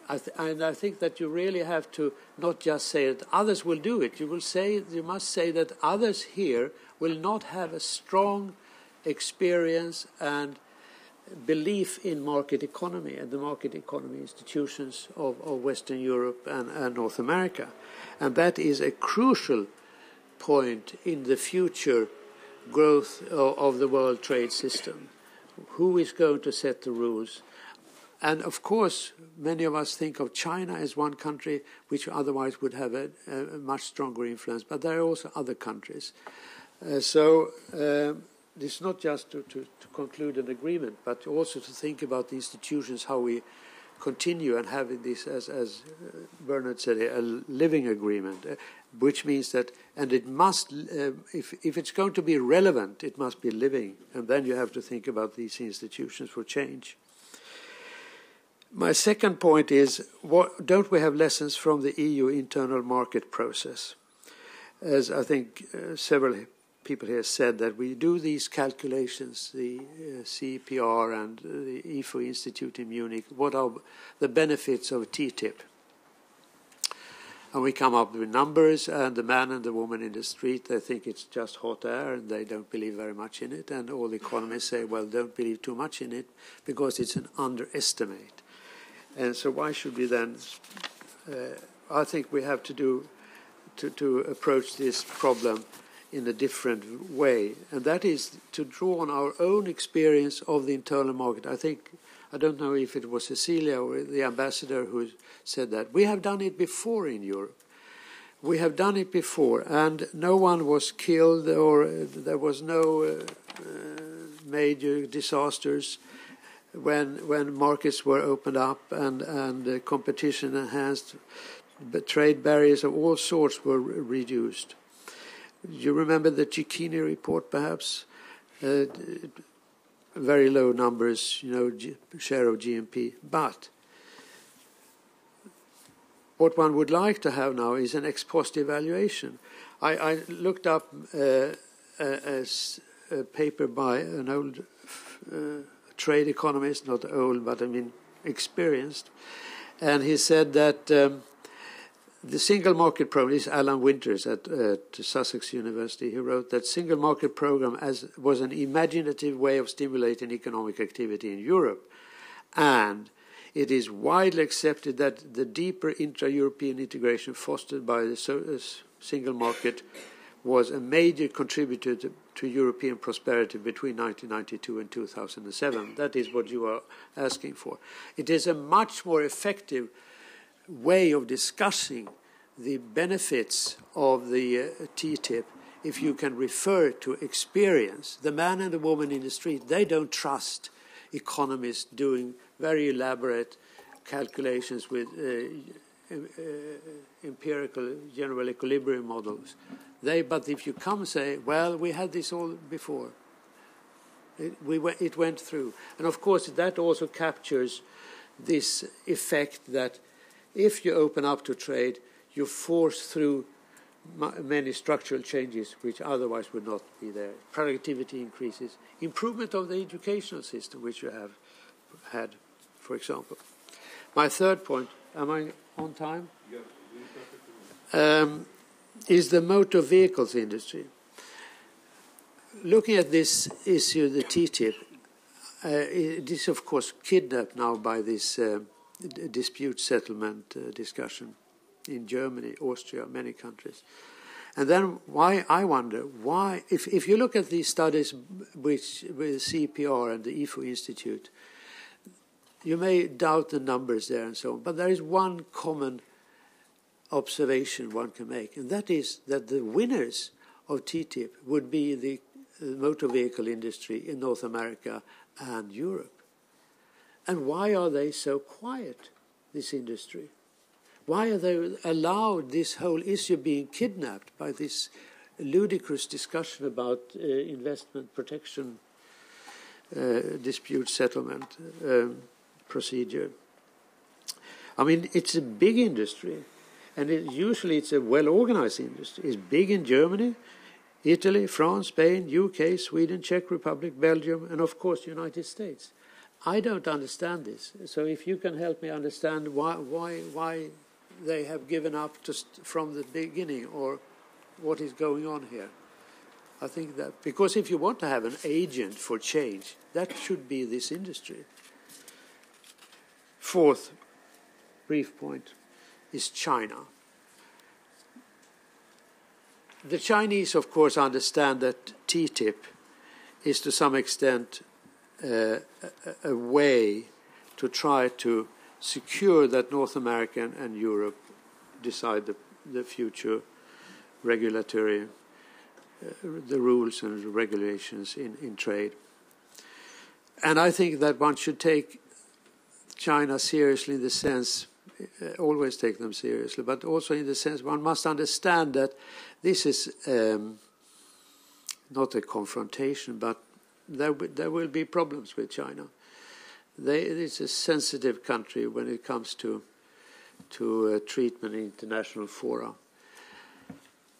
I think that you really have to not just say that others will do it. You must say that others here will not have a strong experience and belief in market economy and the market economy institutions of Western Europe and North America. And that is a crucial point in the future growth of the world trade system. Who is going to set the rules? And of course, many of us think of China as one country which otherwise would have a much stronger influence, but there are also other countries. It's not just to conclude an agreement, but also to think about the institutions, how we continue and having this, as Bernard said, a living agreement, which means that, and it must, if it's going to be relevant, it must be living, and then you have to think about these institutions for change. My second point is, don't we have lessons from the EU internal market process? As I think several people here said, that we do these calculations, the CPR and the IFO Institute in Munich, what are the benefits of TTIP? And we come up with numbers, and the man and the woman in the street, they think it's just hot air and they don't believe very much in it. And all the economists say, well, don't believe too much in it because it's an underestimate. And so why should we then, I think we have to approach this problem in a different way, and that is to draw on our own experience of the internal market. I don't know if it was Cecilia or the ambassador who said that. We have done it before in Europe. We have done it before, and no one was killed, or there was no major disasters when markets were opened up and competition enhanced. Trade barriers of all sorts were reduced. You remember the Cicchini report, perhaps? Very low numbers, share of GNP. But what one would like to have now is an ex post evaluation. I looked up a paper by an old trade economist, not old, but I mean experienced, and he said that the single market program, this is Alan Winters at Sussex University, he wrote that single market program was an imaginative way of stimulating economic activity in Europe, and it is widely accepted that the deeper intra-European integration fostered by the single market was a major contributor to European prosperity between 1992 and 2007. That is what you are asking for. It is a much more effective way of discussing the benefits of the TTIP if you can refer to experience. The man and the woman in the street, they don't trust economists doing very elaborate calculations with empirical general equilibrium models. But if you come and say, well, we had this all before, it went through. And of course that also captures this effect that if you open up to trade, you force through many structural changes which otherwise would not be there. Productivity increases, improvement of the educational system, which you have had, for example. My third point, am I on time? Is the motor vehicles industry. Looking at this issue, the TTIP, it is of course kidnapped now by this dispute settlement discussion in Germany, Austria, many countries. And then I wonder why, if you look at these studies with CPR and the IFO Institute, you may doubt the numbers there and so on, but there is one common observation one can make, and that is that the winners of TTIP would be the motor vehicle industry in North America and Europe. And why are they so quiet, this industry? Why are they allowed this whole issue being kidnapped by this ludicrous discussion about investment protection dispute settlement procedure? I mean, it's a big industry. And usually it's a well-organized industry. It's big in Germany, Italy, France, Spain, UK, Sweden, Czech Republic, Belgium, and of course United States. I don't understand this. So if you can help me understand why they have given up just from the beginning, or what is going on here. I think that, because if you want to have an agent for change, that should be this industry. Fourth brief point is China. The Chinese, of course, understand that TTIP is to some extent a way to try to secure that North America and Europe decide the future regulatory, the rules and the regulations in trade. And I think that one should take China seriously in the sense, always take them seriously, but also in the sense one must understand that this is not a confrontation, but there will be problems with China. It's a sensitive country when it comes to treatment in international fora.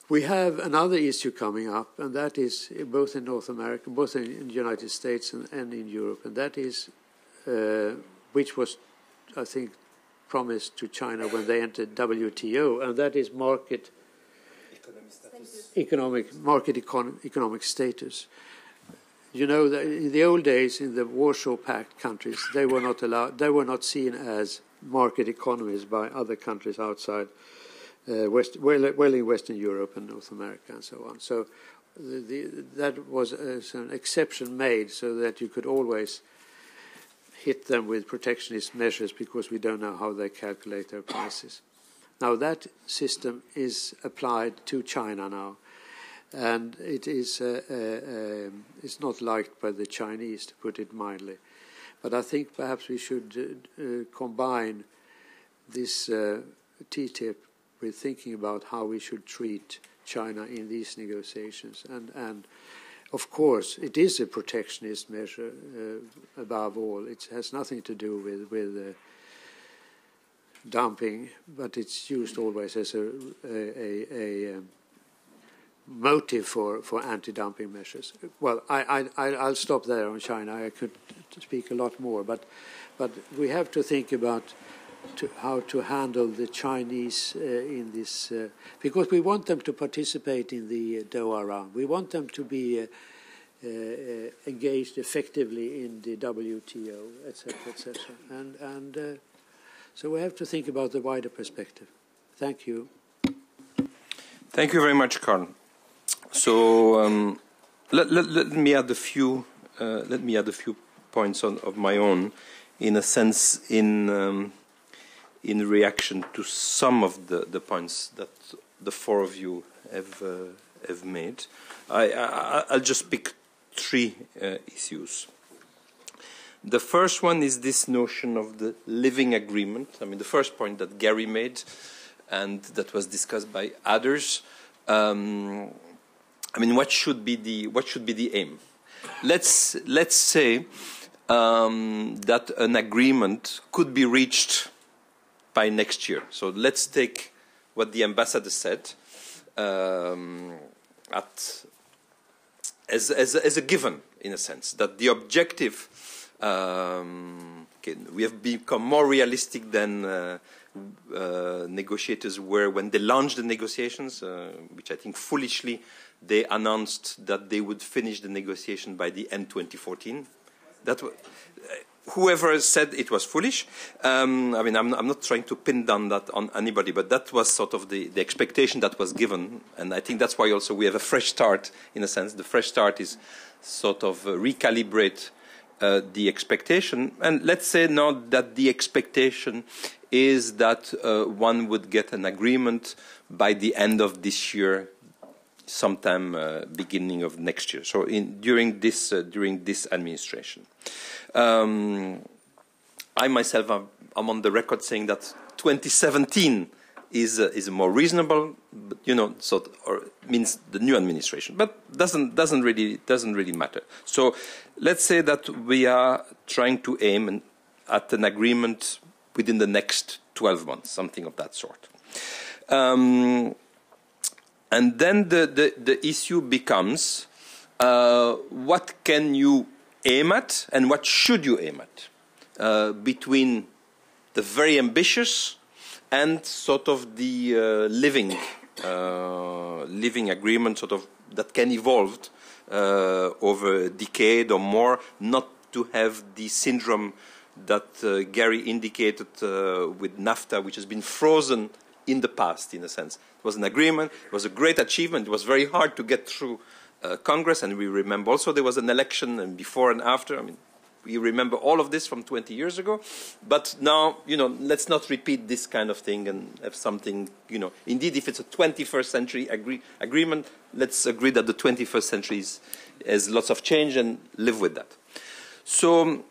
We have another issue coming up, and that is both in North America, both in the United States and in Europe, and that is, which was, I think, promised to China when they entered WTO, and that is economic status. You know that in the old days, in the Warsaw Pact countries, they were not allowed. They were not seen as market economies by other countries outside, in Western Europe and North America and so on. So that was an exception made, so that you could always hit them with protectionist measures because we don't know how they calculate their prices. Now that system is applied to China now, and it is it's not liked by the Chinese, to put it mildly. But I think perhaps we should combine this TTIP with thinking about how we should treat China in these negotiations. And of course, it is a protectionist measure above all. It has nothing to do with dumping, but it's used always as a motive for anti-dumping measures. Well, I'll stop there on China. I could speak a lot more, but we have to think about how to handle the Chinese in this, because we want them to participate in the Doha round. We want them to be engaged effectively in the WTO, etc., etc. And so we have to think about the wider perspective. Thank you. Thank you very much, Carl. So let me add a few. Let me add a few points of my own, in a sense, in reaction to some of the points that the four of you have made. I'll just pick three issues. The first one is this notion of the living agreement. I mean, the first point that Gary made, and that was discussed by others. I mean, what should be the aim? Let's say that an agreement could be reached by next year. So let's take what the ambassador said as a given, in a sense, that the objective. We have become more realistic than negotiators were when they launched the negotiations, which I think foolishly they announced that they would finish the negotiation by the end 2014. That whoever said it was foolish. I mean, I'm not trying to pin down that on anybody, but that was sort of the expectation that was given, and I think that's why also we have a fresh start, in a sense. The fresh start is sort of recalibrate the expectation, and let's say now that the expectation is that one would get an agreement by the end of this year, sometime beginning of next year. So during this administration, I myself am on the record saying that 2017 is more reasonable, but, you know, so or means the new administration, but doesn't really matter. So let's say that we are trying to aim at an agreement within the next 12 months, something of that sort. And then the issue becomes what can you aim at and what should you aim at between the very ambitious and sort of the living agreement, sort of that can evolve over a decade or more, not to have the syndrome that Gary indicated with NAFTA, which has been frozen in the past, in a sense. It was an agreement, it was a great achievement, it was very hard to get through Congress, and we remember also there was an election and before and after. I mean, we remember all of this from 20 years ago, but now, you know, let's not repeat this kind of thing and have something, you know, indeed, if it's a 21st century agreement, let's agree that the 21st century has lots of change and live with that. So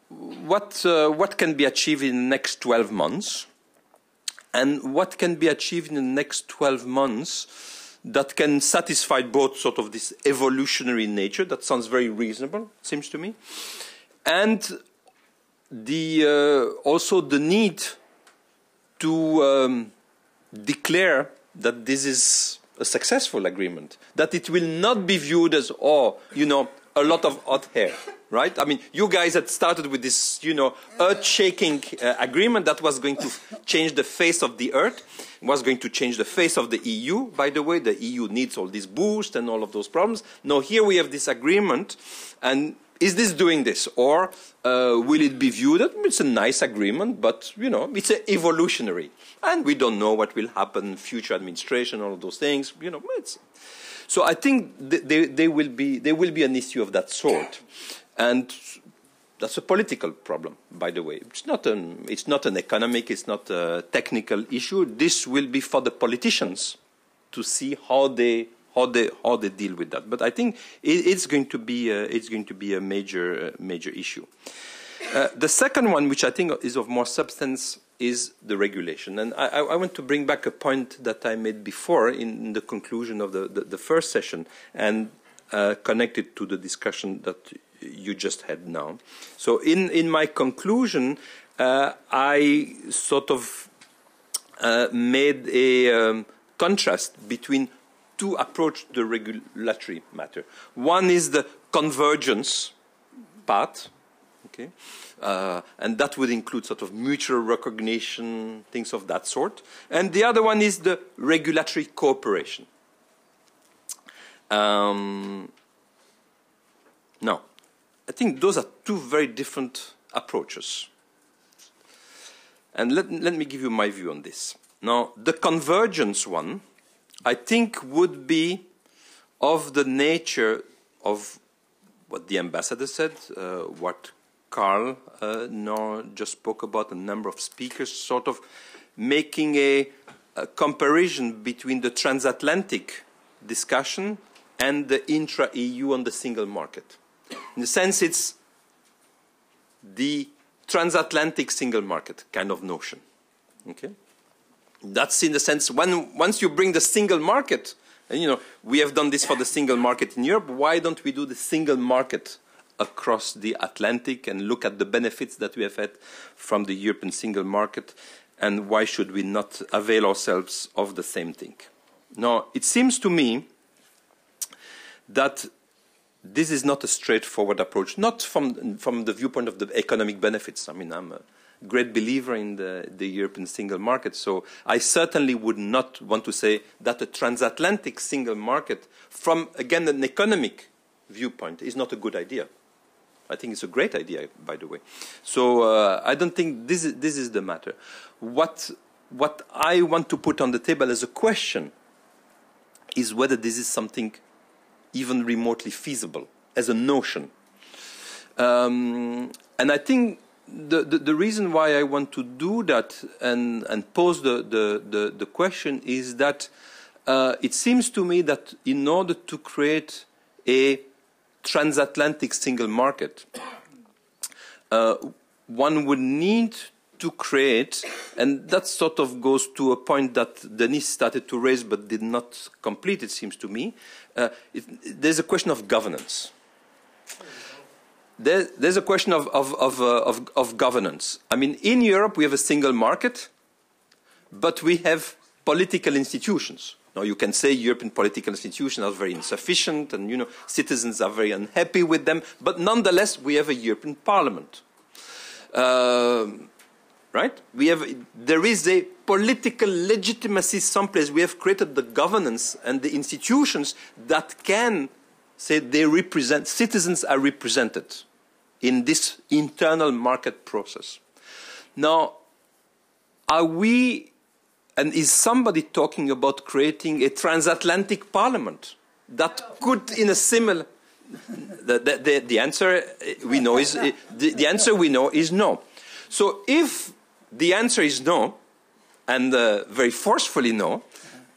what can be achieved in the next 12 months? And what can be achieved in the next 12 months that can satisfy both sort of this evolutionary nature, that sounds very reasonable, seems to me, and also the need to declare that this is a successful agreement, that it will not be viewed as, oh, you know, a lot of hot hair, right? I mean, you guys had started with this, you know, earth-shaking agreement that was going to change the face of the earth, was going to change the face of the EU. By the way, the EU needs all this boost and all of those problems. Now, here we have this agreement, and is this doing this? Or will it be viewed that it's a nice agreement, but, you know, it's evolutionary. And we don't know what will happen, future administration, all of those things, you know. So I think there will be an issue of that sort. And that's a political problem, by the way. It's not an economic, it's not a technical issue. This will be for the politicians to see how they deal with that. But I think it's going to be a major issue. The second one, which I think is of more substance, is the regulation. And I want to bring back a point that I made before in the conclusion of the first session, and connected to the discussion that you just had now. So in my conclusion, I sort of made a contrast between two approaches to the regulatory matter. One is the convergence part, okay, and that would include sort of mutual recognition, things of that sort. And the other one is the regulatory cooperation. Now, I think those are two very different approaches. And let me give you my view on this. Now, the convergence one, I think, would be of the nature of what the ambassador said, what Carl now just spoke about, a number of speakers, sort of making a comparison between the transatlantic discussion and the intra-EU on the single market. In a sense, it's the transatlantic single market kind of notion. Okay? That's in the sense, once you bring the single market, and you know, we have done this for the single market in Europe, why don't we do the single market across the Atlantic and look at the benefits that we have had from the European single market, and why should we not avail ourselves of the same thing? Now, it seems to me that this is not a straightforward approach, not from the viewpoint of the economic benefits. I mean, I'm a great believer in the European single market, so I certainly would not want to say that a transatlantic single market, from, again, an economic viewpoint, is not a good idea. I think it's a great idea, by the way. So I don't think this is the matter. What I want to put on the table as a question is whether this is something even remotely feasible as a notion. And I think the reason why I want to do that and pose the question is that it seems to me that in order to create a transatlantic single market, one would need to create, and that sort of goes to a point that Denis started to raise but did not complete, it seems to me. There's a question of governance. There's a question of governance. I mean, in Europe we have a single market, but we have political institutions. Now, you can say European political institutions are very insufficient, and you know, citizens are very unhappy with them. But nonetheless, we have a European Parliament, right? There is a political legitimacy someplace. We have created the governance and the institutions that can say they represent, citizens are represented in this internal market process. Now, are we? And is somebody talking about creating a transatlantic parliament that could, in a similar? The answer we know is the answer we know is no. So if the answer is no, and very forcefully no,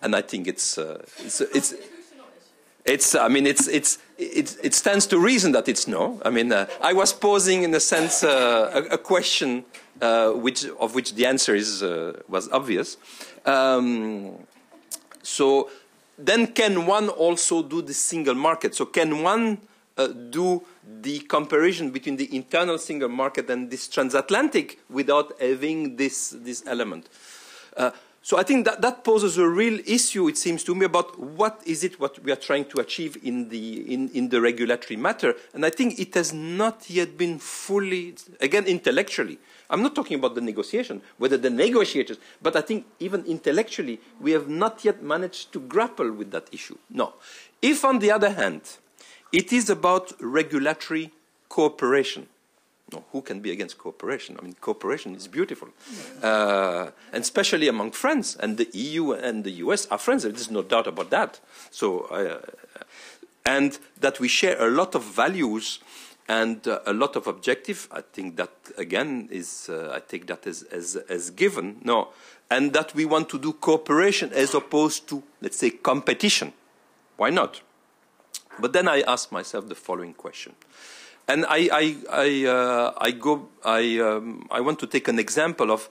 and I think it stands to reason that it's no. I mean, I was posing in a sense a question of which the answer was obvious. So then can one also do the single market? So can one do the comparison between the internal single market and this transatlantic without having this element? So I think that poses a real issue, it seems to me, about what we are trying to achieve in the regulatory matter. And I think it has not yet been fully, again, intellectually. I'm not talking about the negotiation, whether the negotiators, but I think even intellectually, we have not yet managed to grapple with that issue. No. If, on the other hand, it is about regulatory cooperation, no, who can be against cooperation? I mean, cooperation is beautiful. And especially among friends. And the EU and the US are friends. There's no doubt about that. So, and that we share a lot of values and a lot of objectives. I think that, again, I take that as given. No. And that we want to do cooperation as opposed to, let's say, competition. Why not? But then I ask myself the following question. And I want to take an example of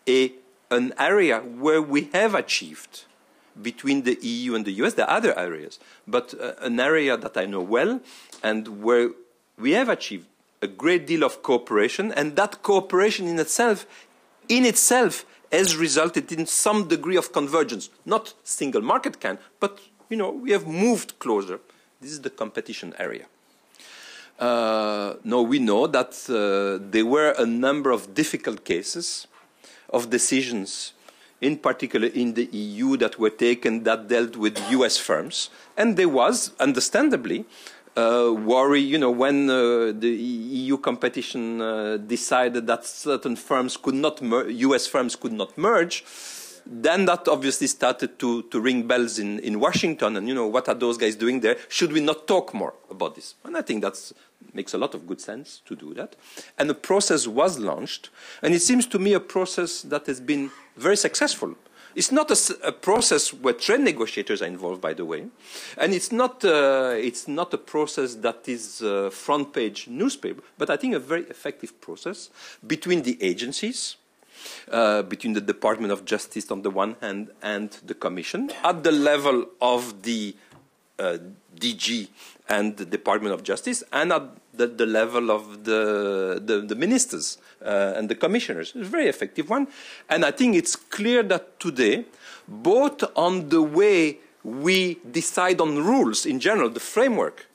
an area where we have achieved between the EU and the US. There are other areas, but an area that I know well and where we have achieved a great deal of cooperation, and that cooperation in itself has resulted in some degree of convergence. Not single market can, but you know, we have moved closer. This is the competition area. No, we know that there were a number of difficult cases of decisions, in particular in the EU, that were taken that dealt with US firms. And there was, understandably, worry, you know, when the EU competition decided that certain firms could not, US firms could not merge, then that obviously started to ring bells in Washington. And, you know, what are those guys doing there? Should we not talk more about this? And I think that makes a lot of good sense to do that. And the process was launched. And it seems to me a process that has been very successful. It's not a process where trade negotiators are involved, by the way. And it's not a process that is front page newspaper, but I think a very effective process between the agencies, between the Department of Justice on the one hand and the Commission, at the level of the DG and the Department of Justice, and at the level of the ministers and the commissioners. It's a very effective one. And I think it's clear that today, both on the way we decide on rules in general, the framework,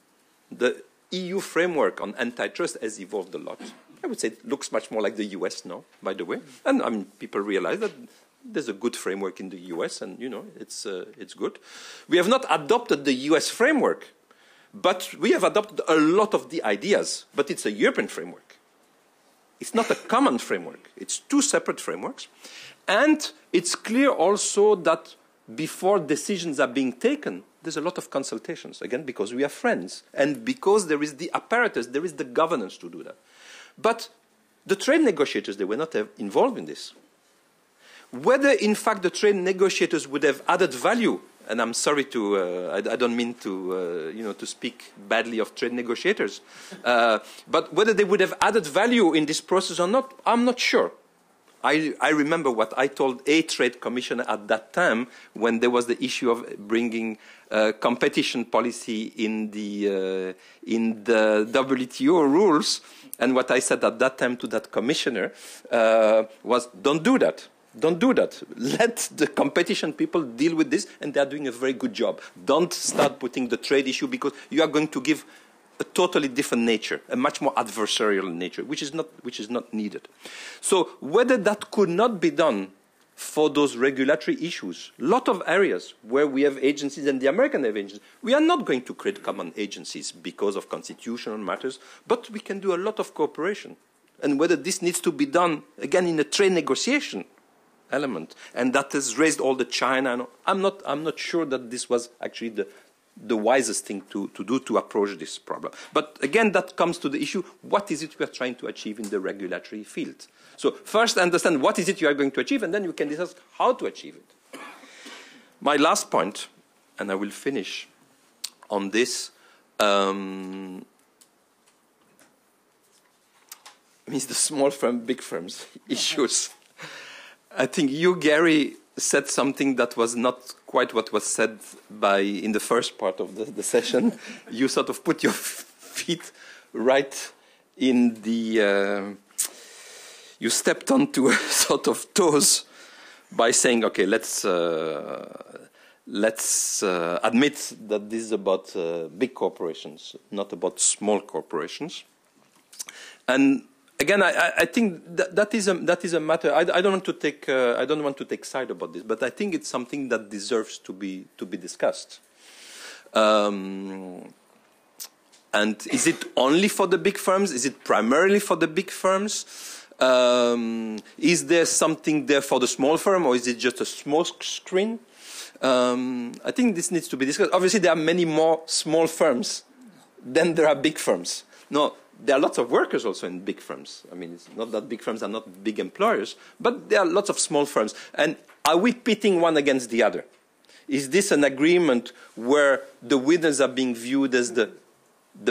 the EU framework on antitrust has evolved a lot. I would say it looks much more like the US now, by the way. And I mean, people realize that there's a good framework in the US, and you know, it's good. We have not adopted the US framework, but we have adopted a lot of the ideas. But it's a European framework. It's not a common framework. It's two separate frameworks. And it's clear also that before decisions are being taken, there's a lot of consultations, again, because we are friends. And because there is the apparatus, there is the governance to do that. But the trade negotiators, they were not involved in this. Whether, in fact, the trade negotiators would have added value, and I'm sorry to, I don't mean to, you know, to speak badly of trade negotiators, but whether they would have added value in this process or not, I'm not sure. I remember what I told a trade commissioner at that time when there was the issue of bringing competition policy in the WTO rules. And what I said at that time to that commissioner was, don't do that. Don't do that. Let the competition people deal with this, and they are doing a very good job. Don't start putting the trade issue, because you are going to give a totally different nature, a much more adversarial nature, which is not needed. So whether that could not be done for those regulatory issues, a lot of areas where we have agencies and the American have agencies, we are not going to create common agencies because of constitutional matters, but we can do a lot of cooperation. And whether this needs to be done, again, in a trade negotiation element, and that has raised all the China, I'm not sure that this was actually the wisest thing to do to approach this problem. But again, that comes to the issue, what is it we are trying to achieve in the regulatory field? So first understand what is it you are going to achieve, and then you can discuss how to achieve it. My last point, and I will finish on this, means the small firm, big firms issues. I think you, Gary, said something that was not quite what was said in the first part of the session. You sort of put your feet right in the... you stepped onto a sort of toes by saying, okay, let's admit that this is about big corporations, not about small corporations. And again, I think that is a matter. I don't want to take side about this, but I think it's something that deserves to be discussed. And is it only for the big firms? Is it primarily for the big firms? Is there something there for the small firm, or is it just a small screen? I think this needs to be discussed. Obviously, there are many more small firms than there are big firms. No. There are lots of workers also in big firms. I mean, it's not that big firms are not big employers, but there are lots of small firms. And are we pitting one against the other? Is this an agreement where the winners are being viewed as the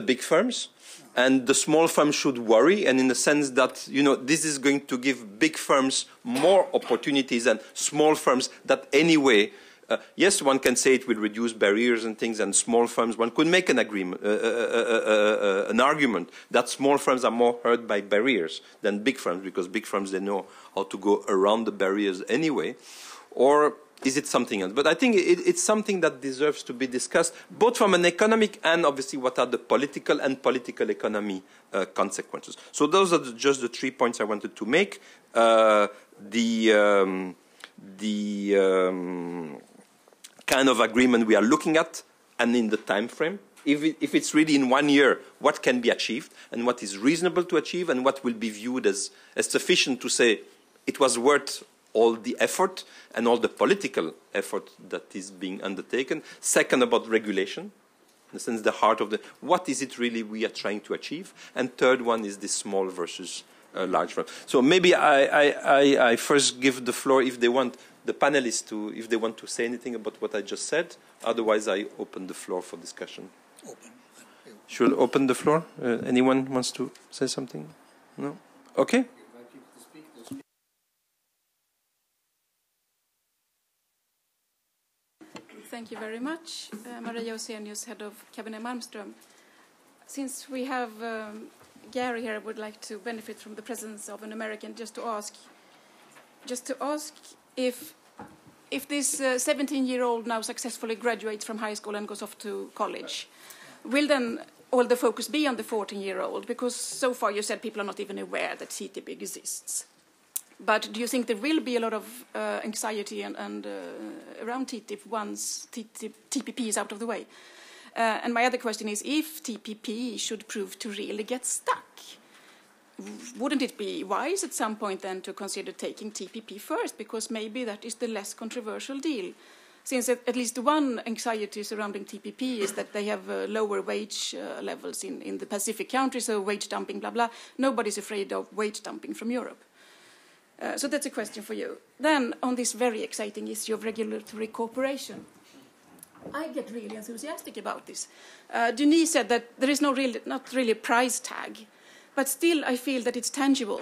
big firms, and the small firms should worry, and in the sense that, you know, this is going to give big firms more opportunities than small firms that anyway... yes, one can say it will reduce barriers and things, and small firms, one could make an agreement, an argument that small firms are more hurt by barriers than big firms, because big firms, they know how to go around the barriers anyway. Or is it something else? But I think it's something that deserves to be discussed, both from an economic and obviously what are the political and political economy consequences. So those are just the 3 points I wanted to make. Kind of agreement we are looking at, and in the time frame. if it's really in 1 year, what can be achieved and what is reasonable to achieve and what will be viewed as sufficient to say it was worth all the effort and all the political effort that is being undertaken. Second, about regulation, in the sense the heart of what is it really we are trying to achieve. And third one is the small versus large firm. So maybe I first give the floor if they want the panelists if they want to say anything about what I just said. Otherwise, I open the floor for discussion. Should I open the floor? Anyone wants to say something? No? Okay. Thank you very much. Maria Osenius, head of Cabinet Malmström. Since we have Gary here, I would like to benefit from the presence of an American just to ask if this 17-year-old now successfully graduates from high school and goes off to college, will then all the focus be on the 14-year-old? Because so far you said people are not even aware that TTIP exists. But do you think there will be a lot of anxiety and around TTIP once TPP is out of the way? And my other question is, if TPP should prove to really get stuck, wouldn't it be wise at some point then to consider taking TPP first? Because maybe that is the less controversial deal. Since at least one anxiety surrounding TPP is that they have lower wage levels in the Pacific countries, so wage dumping, blah, blah. Nobody's afraid of wage dumping from Europe. So that's a question for you. Then, on this very exciting issue of regulatory cooperation, I get really enthusiastic about this. Denis said that there is not really a price tag, but still I feel that it's tangible.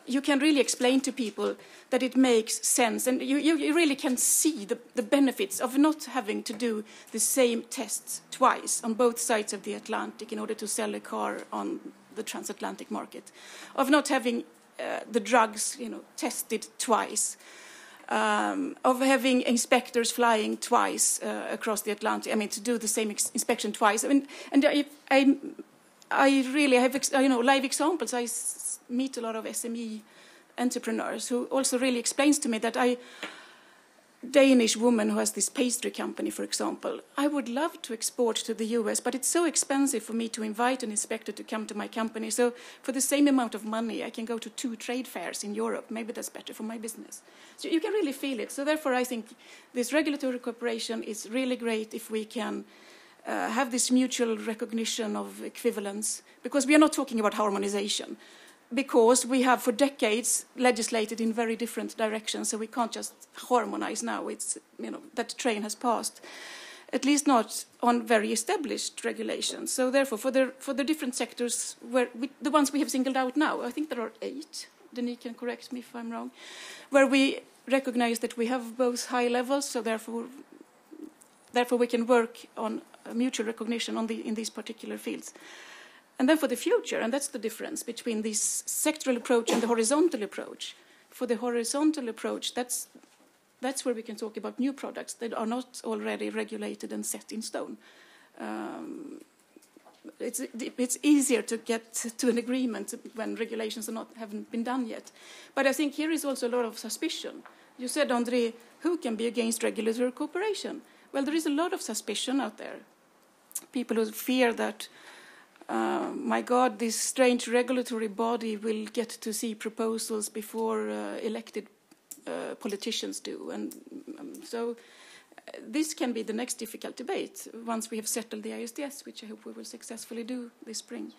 You can really explain to people that it makes sense, and you really can see the benefits of not having to do the same tests twice on both sides of the Atlantic in order to sell a car on the transatlantic market, of not having the drugs, tested twice, of having inspectors flying twice across the Atlantic. I mean, to do the same inspection twice. I mean, and I really have, live examples. I meet a lot of SME entrepreneurs who also really explains to me that Danish woman who has this pastry company, for example, I would love to export to the US, but it's so expensive for me to invite an inspector to come to my company. So for the same amount of money, I can go to 2 trade fairs in Europe. Maybe that's better for my business. So you can really feel it. So therefore, I think this regulatory cooperation is really great if we can have this mutual recognition of equivalence, because we are not talking about harmonization. Because we have for decades legislated in very different directions, so we can't just harmonize now. It's that train has passed, at least not on very established regulations. So therefore, for the different sectors, the ones we have singled out now, I think there are 8. Denis can correct me if I'm wrong, where we recognize that we have both high levels, so therefore we can work on mutual recognition in these particular fields. And then for the future, and that's the difference between this sectoral approach and the horizontal approach. For the horizontal approach, that's where we can talk about new products that are not already regulated and set in stone. It's easier to get to an agreement when regulations haven't been done yet. But I think here is also a lot of suspicion. You said, André, who can be against regulatory cooperation? Well, there is a lot of suspicion out there. People who fear that my God, this strange regulatory body will get to see proposals before elected politicians do. And so this can be the next difficult debate once we have settled the ISDS, which I hope we will successfully do this spring.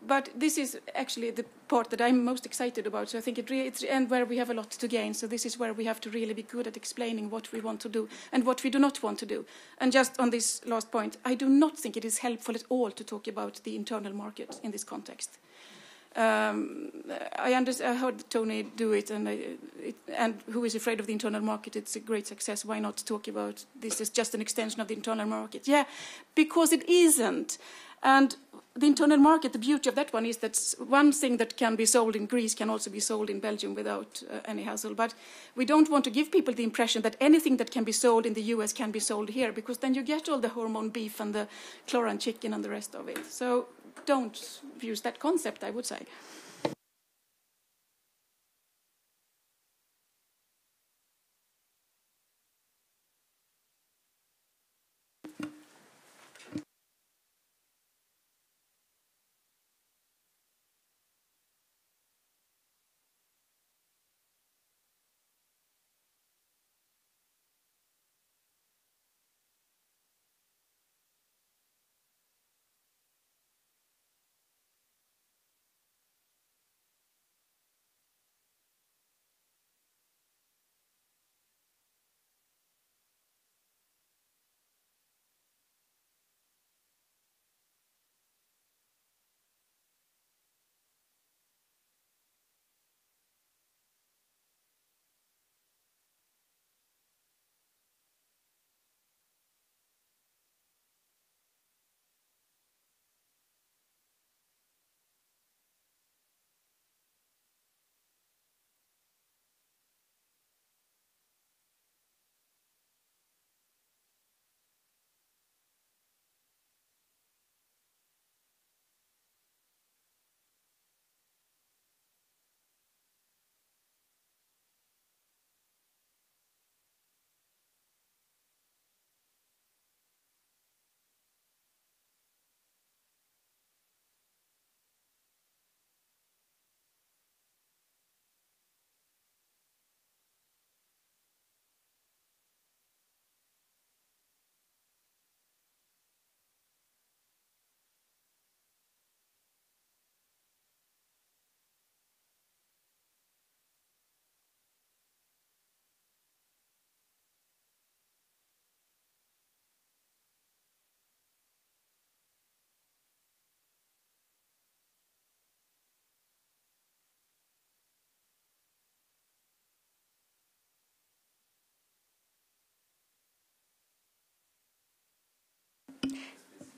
But this is actually the part that I'm most excited about. So I think it's and where we have a lot to gain. So this is where we have to really be good at explaining what we want to do and what we do not want to do. And just on this last point, I do not think it is helpful at all to talk about the internal market in this context. I heard Tony do it, and who is afraid of the internal market? It's a great success. Why not talk about this is just an extension of the internal market? Yeah, because it isn't. And the internal market, the beauty of that one is that one thing that can be sold in Greece can also be sold in Belgium without any hassle. But we don't want to give people the impression that anything that can be sold in the US can be sold here, because then you get all the hormone beef and the chloran chicken and the rest of it. So don't use that concept, I would say.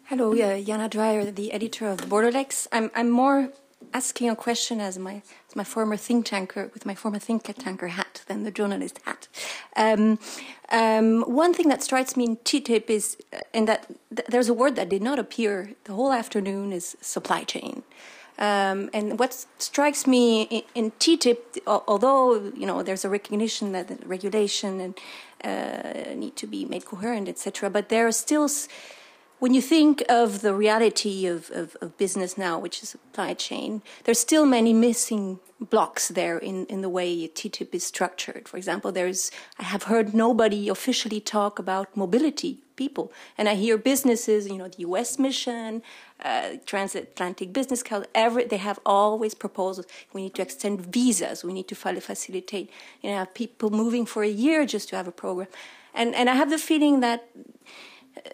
Hello, Jana Dreyer, the editor of Borderlex. I'm more asking a question as my former think tanker, with my former think tanker hat than the journalist hat. One thing that strikes me in TTIP is, and that there's a word that did not appear the whole afternoon, is supply chain. And what strikes me in TTIP, although there's a recognition that the regulation and need to be made coherent, etc., but there are still. When you think of the reality of business now, which is supply chain, there's still many missing blocks there in the way TTIP is structured. For example, I have heard nobody officially talk about mobility people. And I hear businesses, the U.S. mission, Transatlantic Business Council, they have always proposals. We need to extend visas. We need to facilitate, have people moving for a year just to have a program. And I have the feeling that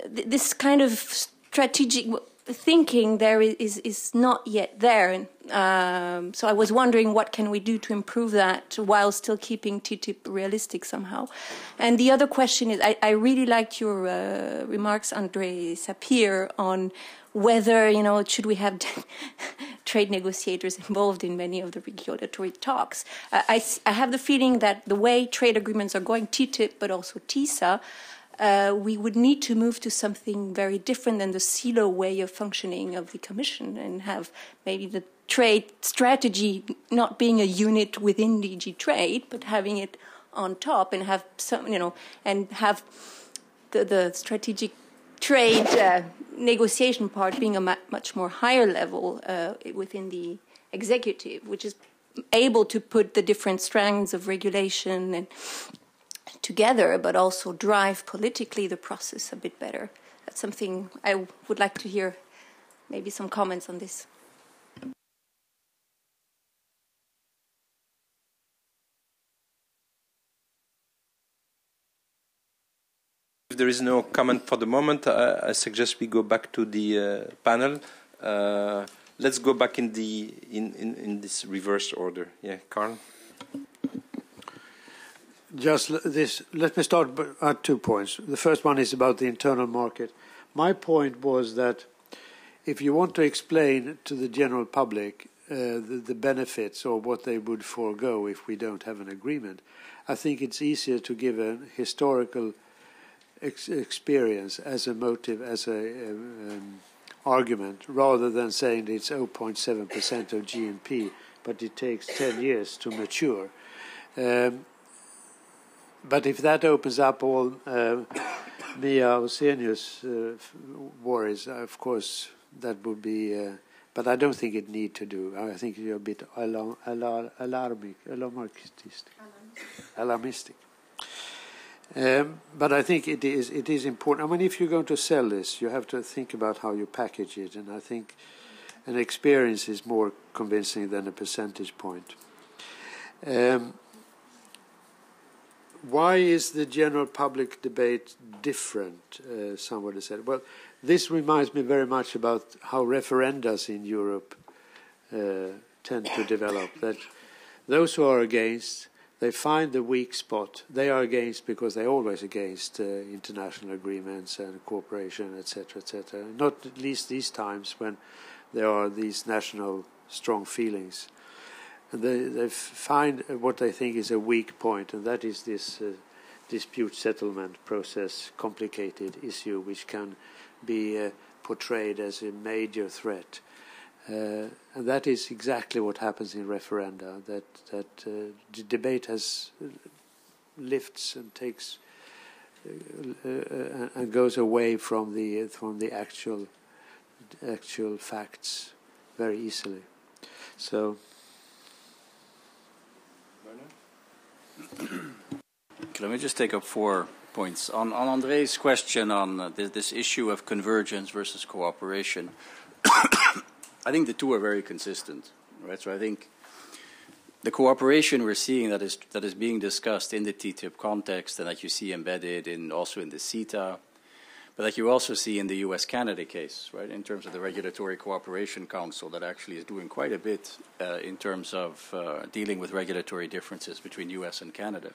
this kind of strategic thinking there is not yet there. And, so I was wondering what can we do to improve that while still keeping TTIP realistic somehow. And the other question is, I really liked your remarks, André, Sapir, on whether, should we have trade negotiators involved in many of the regulatory talks. I have the feeling that the way trade agreements are going, TTIP, but also TISA, we would need to move to something very different than the silo way of functioning of the Commission, and have maybe the trade strategy not being a unit within DG Trade, but having it on top, and have some, and have the strategic trade negotiation part being a much more higher level within the executive, which is able to put the different strands of regulation and together, but also drive politically the process a bit better. That's something I would like to hear, maybe some comments on this. If there is no comment for the moment, I suggest we go back to the panel. Let's go back in this reverse order. Yeah, Carl. Just this. Let me start at 2 points. The first one is about the internal market. My point was that if you want to explain to the general public the benefits or what they would forego if we don't have an agreement, I think it's easier to give a historical experience as a motive, as a argument, rather than saying it's 0.7% of GNP, but it takes 10 years to mature. But if that opens up all Mia Osenius' worries, of course, that would be... but I don't think it need to do. I think you're a bit alarmistic. But I think it is important. I mean, if you're going to sell this, you have to think about how you package it, and I think an experience is more convincing than a percentage point. Why is the general public debate different, somebody said? Well, this reminds me very much about how referendums in Europe tend to develop, that those who are against, they find the weak spot. They are against because they're always against international agreements and cooperation, etc., etc. Not at least these times when there are these national strong feelings. And they find what they think is a weak point, and that is this dispute settlement process, complicated issue, which can be portrayed as a major threat. And that is exactly what happens in referenda, that the debate lifts and takes and goes away from the actual facts very easily. So. Let me just take up 4 points. On André's question on this issue of convergence versus cooperation, I think the two are very consistent, right? So I think the cooperation we're seeing that is being discussed in the TTIP context, and that you see embedded also in the CETA, but that you also see in the US-Canada case, right, in terms of the Regulatory Cooperation Council that actually is doing quite a bit in terms of dealing with regulatory differences between US and Canada.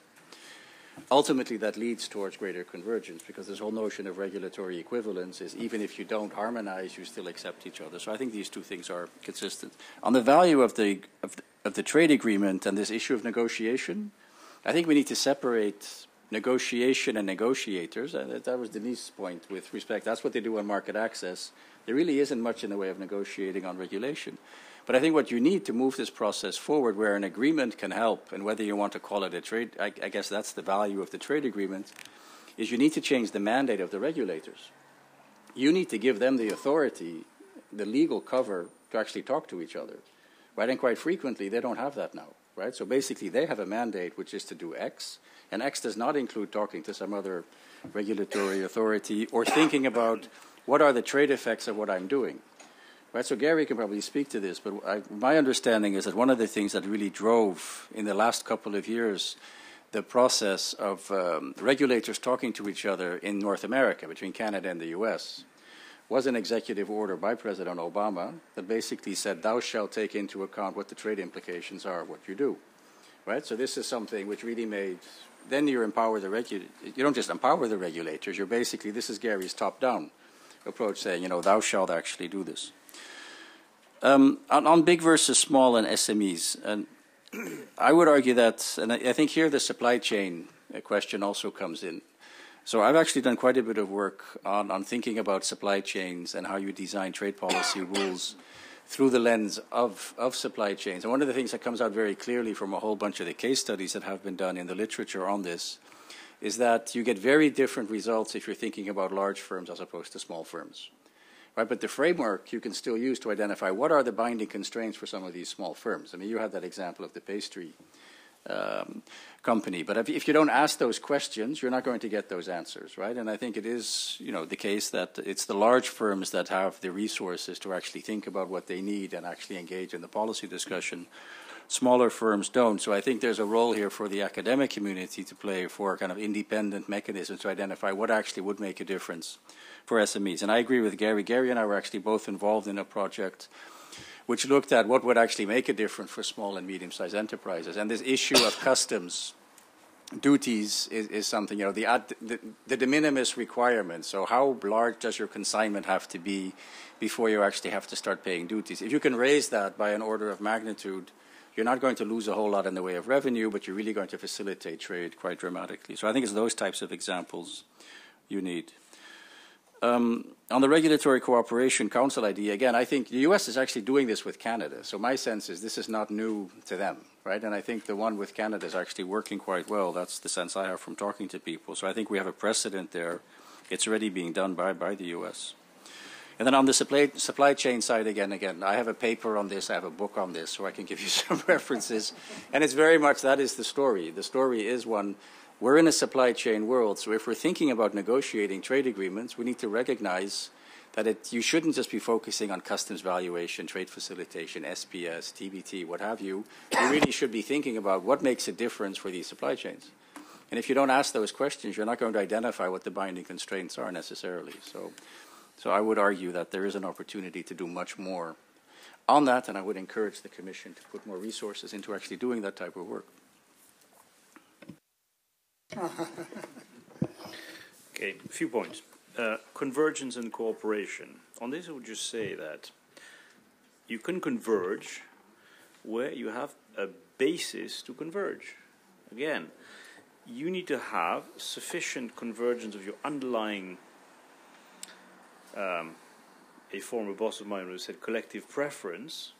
ultimately that leads towards greater convergence, because this whole notion of regulatory equivalence is even if you don't harmonize, you still accept each other. So I think these two things are consistent. On the value of the trade agreement and this issue of negotiation, I think we need to separate negotiation and negotiators. And that was Denis' point with respect. That's what they do on market access. There really isn't much in the way of negotiating on regulation. But I think what you need to move this process forward, where an agreement can help, and whether you want to call it a trade, I guess that's the value of the trade agreement, is you need to change the mandate of the regulators. You need to give them the authority, the legal cover to actually talk to each other, right? And quite frequently, they don't have that now, right? So basically, they have a mandate which is to do X, and X does not include talking to some other regulatory authority or thinking about what are the trade effects of what I'm doing. Right, so Gary can probably speak to this, but my understanding is that one of the things that really drove in the last couple of years the process of regulators talking to each other in North America, between Canada and the US, was an executive order by President Obama that basically said, thou shalt take into account what the trade implications are of what you do. Right, so this is something which really made, then you empower the regulators. You don't just empower the regulators, you're basically, this is Gary's top-down approach, saying, you know, thou shalt actually do this. On big versus small and SMEs, and I would argue that, and I think here the supply chain question also comes in. So I've actually done quite a bit of work on thinking about supply chains and how you design trade policy rules through the lens of supply chains. And one of the things that comes out very clearly from a whole bunch of the case studies that have been done in the literature on this is that you get very different results if you're thinking about large firms as opposed to small firms. Right, but the framework you can still use to identify what are the binding constraints for some of these small firms. I mean, you had that example of the pastry company, but if you don't ask those questions, you're not going to get those answers, right? And I think it is, you know, the case that it's the large firms that have the resources to actually think about what they need and actually engage in the policy discussion. Smaller firms don't. So I think there's a role here for the academic community to play for kind of independent mechanisms to identify what actually would make a difference for SMEs. And I agree with Gary. Gary and I were actually both involved in a project which looked at what would actually make a difference for small and medium-sized enterprises. And this issue of customs duties is something, you know, the de minimis requirement. So how large does your consignment have to be before you actually have to start paying duties? If you can raise that by an order of magnitude, you're not going to lose a whole lot in the way of revenue, but you're really going to facilitate trade quite dramatically. So I think it's those types of examples you need. On the regulatory cooperation council idea, again, I think the U.S. is actually doing this with Canada. So my sense is this is not new to them, right? And I think the one with Canada is actually working quite well. That's the sense I have from talking to people. So I think we have a precedent there. It's already being done by the U.S. And then on the supply chain side, again, I have a paper on this, I have a book on this, so I can give you some references. And it's very much, that is the story. The story is one, we're in a supply chain world, so if we're thinking about negotiating trade agreements, we need to recognize that you shouldn't just be focusing on customs valuation, trade facilitation, SPS, TBT, what have you. You really should be thinking about what makes a difference for these supply chains. And if you don't ask those questions, you're not going to identify what the binding constraints are necessarily. So I would argue that there is an opportunity to do much more on that, and I would encourage the Commission to put more resources into actually doing that type of work. Okay, a few points. Convergence and cooperation. On this, I would just say that you can converge where you have a basis to converge. Again, you need to have sufficient convergence of your underlying, a former boss of mine who said collective preference,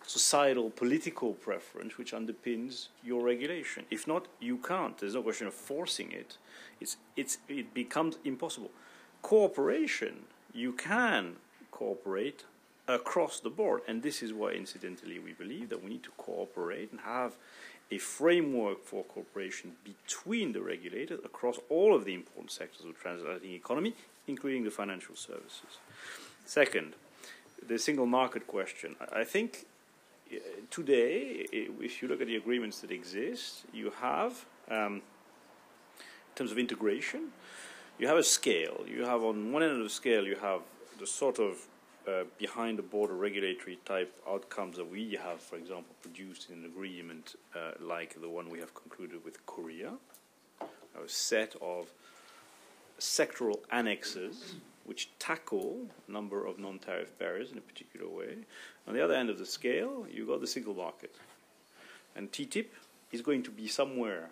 societal political preference, which underpins your regulation. If not, you can't. There's no question of forcing it. It becomes impossible. Cooperation, you can cooperate across the board, and this is why, incidentally, we believe that we need to cooperate and have a framework for cooperation between the regulators across all of the important sectors of the transatlantic economy, including the financial services. Second, the single market question. I think today, if you look at the agreements that exist, you have, in terms of integration, you have a scale. You have on one end of the scale, you have the sort of behind-the-border regulatory type outcomes that we have, for example, produced in an agreement like the one we have concluded with Korea. a set of sectoral annexes which tackle a number of non-tariff barriers in a particular way. On the other end of the scale, you've got the single market. And TTIP is going to be somewhere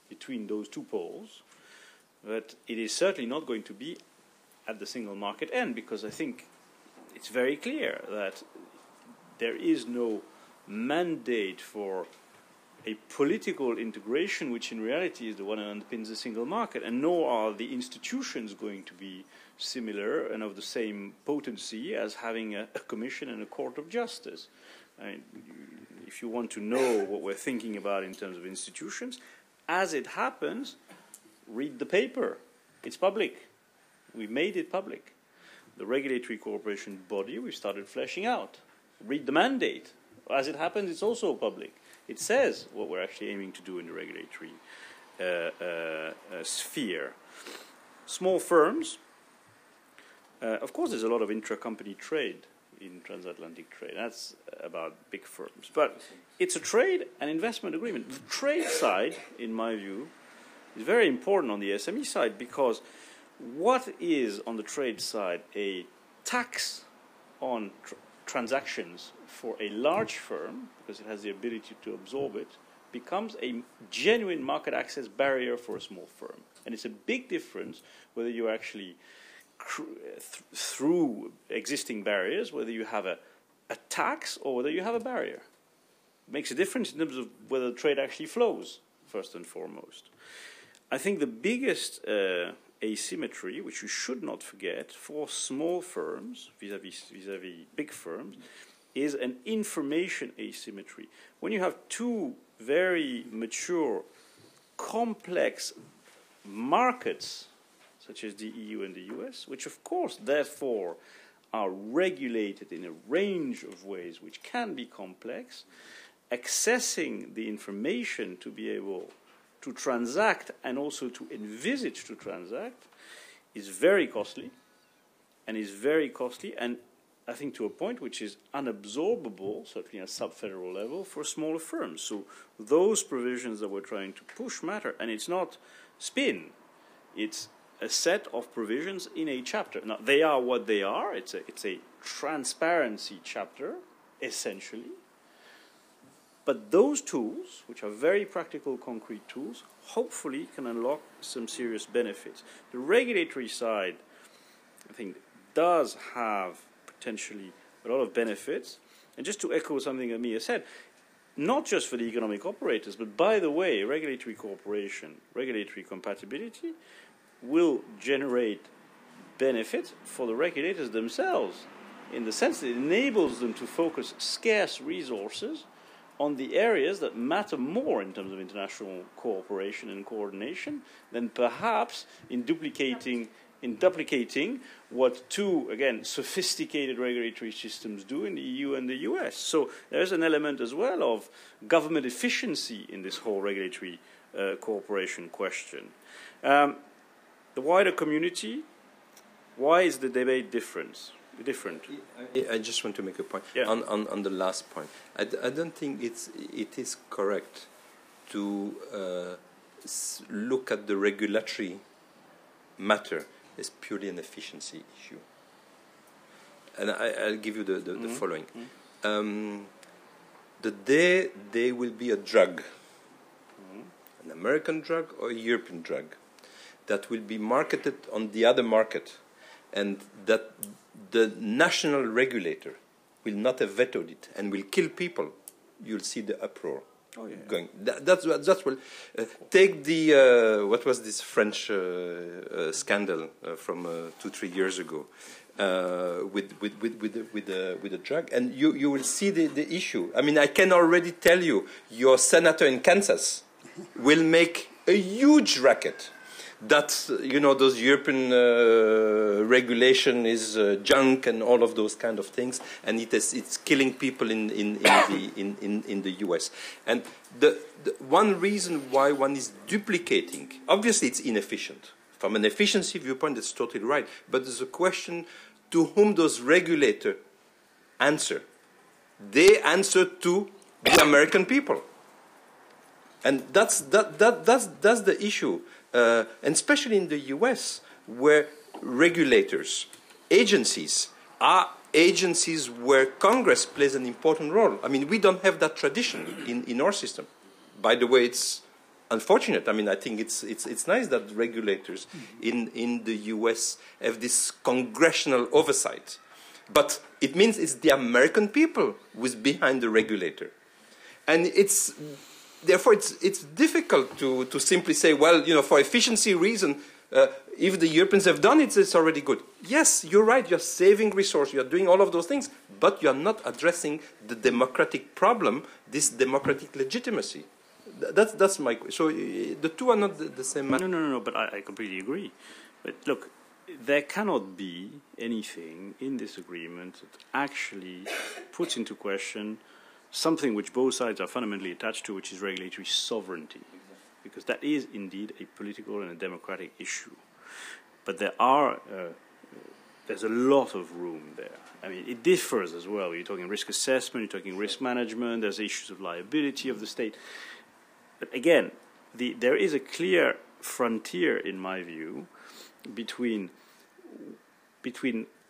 between those two poles, but it is certainly not going to be at the single market end, because I think it's very clear that there is no mandate for a political integration which in reality is the one that underpins the single market, and nor are the institutions going to be similar and of the same potency as having a commission and a court of justice. I mean, if you want to know what we're thinking about in terms of institutions, as it happens, read the paper. It's public. We made it public. The regulatory cooperation body we've started fleshing out. Read the mandate. As it happens, it's also public. It says what we're actually aiming to do in the regulatory sphere. Small firms, of course, there's a lot of intra-company trade in transatlantic trade. That's about big firms. But it's a trade and investment agreement. The trade side, in my view, is very important on the SME side, because what is, on the trade side, a tax on transactions for a large firm, because it has the ability to absorb it, becomes a genuine market access barrier for a small firm. And it's a big difference whether you actually, through existing barriers, whether you have a tax or whether you have a barrier. It makes a difference in terms of whether the trade actually flows, first and foremost. I think the biggest asymmetry, which you should not forget, for small firms vis-à-vis big firms, is an information asymmetry. When you have two very mature, complex markets, such as the EU and the US, which of course, therefore, are regulated in a range of ways which can be complex, accessing the information to be able to transact and also to envisage to transact is very costly, and I think to a point which is unabsorbable, certainly at sub-federal level, for smaller firms. So those provisions that we're trying to push matter, and it's not spin, it's a set of provisions in a chapter. Now, they are what they are. It's a transparency chapter, essentially. But those tools, which are very practical, concrete tools, hopefully can unlock some serious benefits. The regulatory side, I think, does have potentially a lot of benefits. And just to echo something that Mia said, not just for the economic operators, but by the way, regulatory cooperation, regulatory compatibility will generate benefits for the regulators themselves, in the sense that it enables them to focus scarce resources on the areas that matter more in terms of international cooperation and coordination than perhaps in duplicating what two, again, sophisticated regulatory systems do in the EU and the US. So there's an element as well of government efficiency in this whole regulatory cooperation question. The wider community, why is the debate different? I just want to make a point on the last point. I don't think it is correct to look at the regulatory matter as purely an efficiency issue. And I'll give you the following. The day there will be a drug, an American drug or a European drug, that will be marketed on the other market, and that the national regulator will not have vetoed it and will kill people, you'll see the uproar going. That's what. Take the what was this French scandal from 2-3 years ago with the drug, and you will see the issue. I mean, I can already tell you, your senator in Kansas will make a huge racket. That, those European regulation is junk and all of those kind of things, and it's killing people in the US. And the one reason why one is duplicating, obviously it's inefficient. From an efficiency viewpoint, that's totally right. But there's a question to whom those regulators answer. They answer to the American people. And that's the issue, and especially in the US, where regulators, agencies, are agencies where Congress plays an important role. I mean, we don't have that tradition in our system. By the way, it's unfortunate. I mean, I think it's nice that regulators in the US have this congressional oversight. But it means it's the American people who's behind the regulator. And therefore it's difficult to simply say, well, for efficiency reason, if the Europeans have done it, it's already good. Yes, you're right, you're saving resources, you're doing all of those things, but you're not addressing the democratic problem, this democratic legitimacy. That's my question. So the two are not the same matter. No, but I completely agree. But look, there cannot be anything in this agreement that actually puts into question something which both sides are fundamentally attached to, which is regulatory sovereignty, because that is indeed a political and a democratic issue. But there's a lot of room there. I mean, it differs as well. You're talking risk assessment, you're talking risk management, there's issues of liability of the state. But again, there is a clear frontier, in my view, between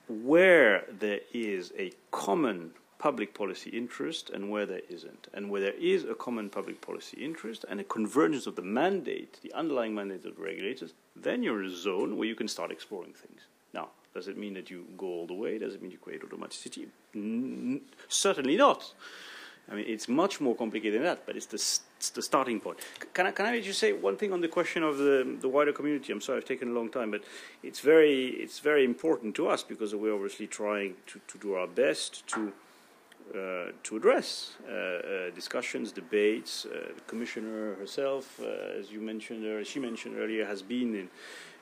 where there is a common public policy interest and where there isn't. And where there is a common public policy interest and a convergence of the mandate, the underlying mandate of the regulators, then you're in a zone where you can start exploring things. Now, does it mean that you go all the way? Does it mean you create automaticity? Certainly not. I mean, it's much more complicated than that, but it's the starting point. Can I just say one thing on the question of the wider community? I'm sorry I've taken a long time, but it's very important to us because we're obviously trying to do our best to address discussions, debates. The commissioner herself, as you mentioned, she mentioned earlier, has been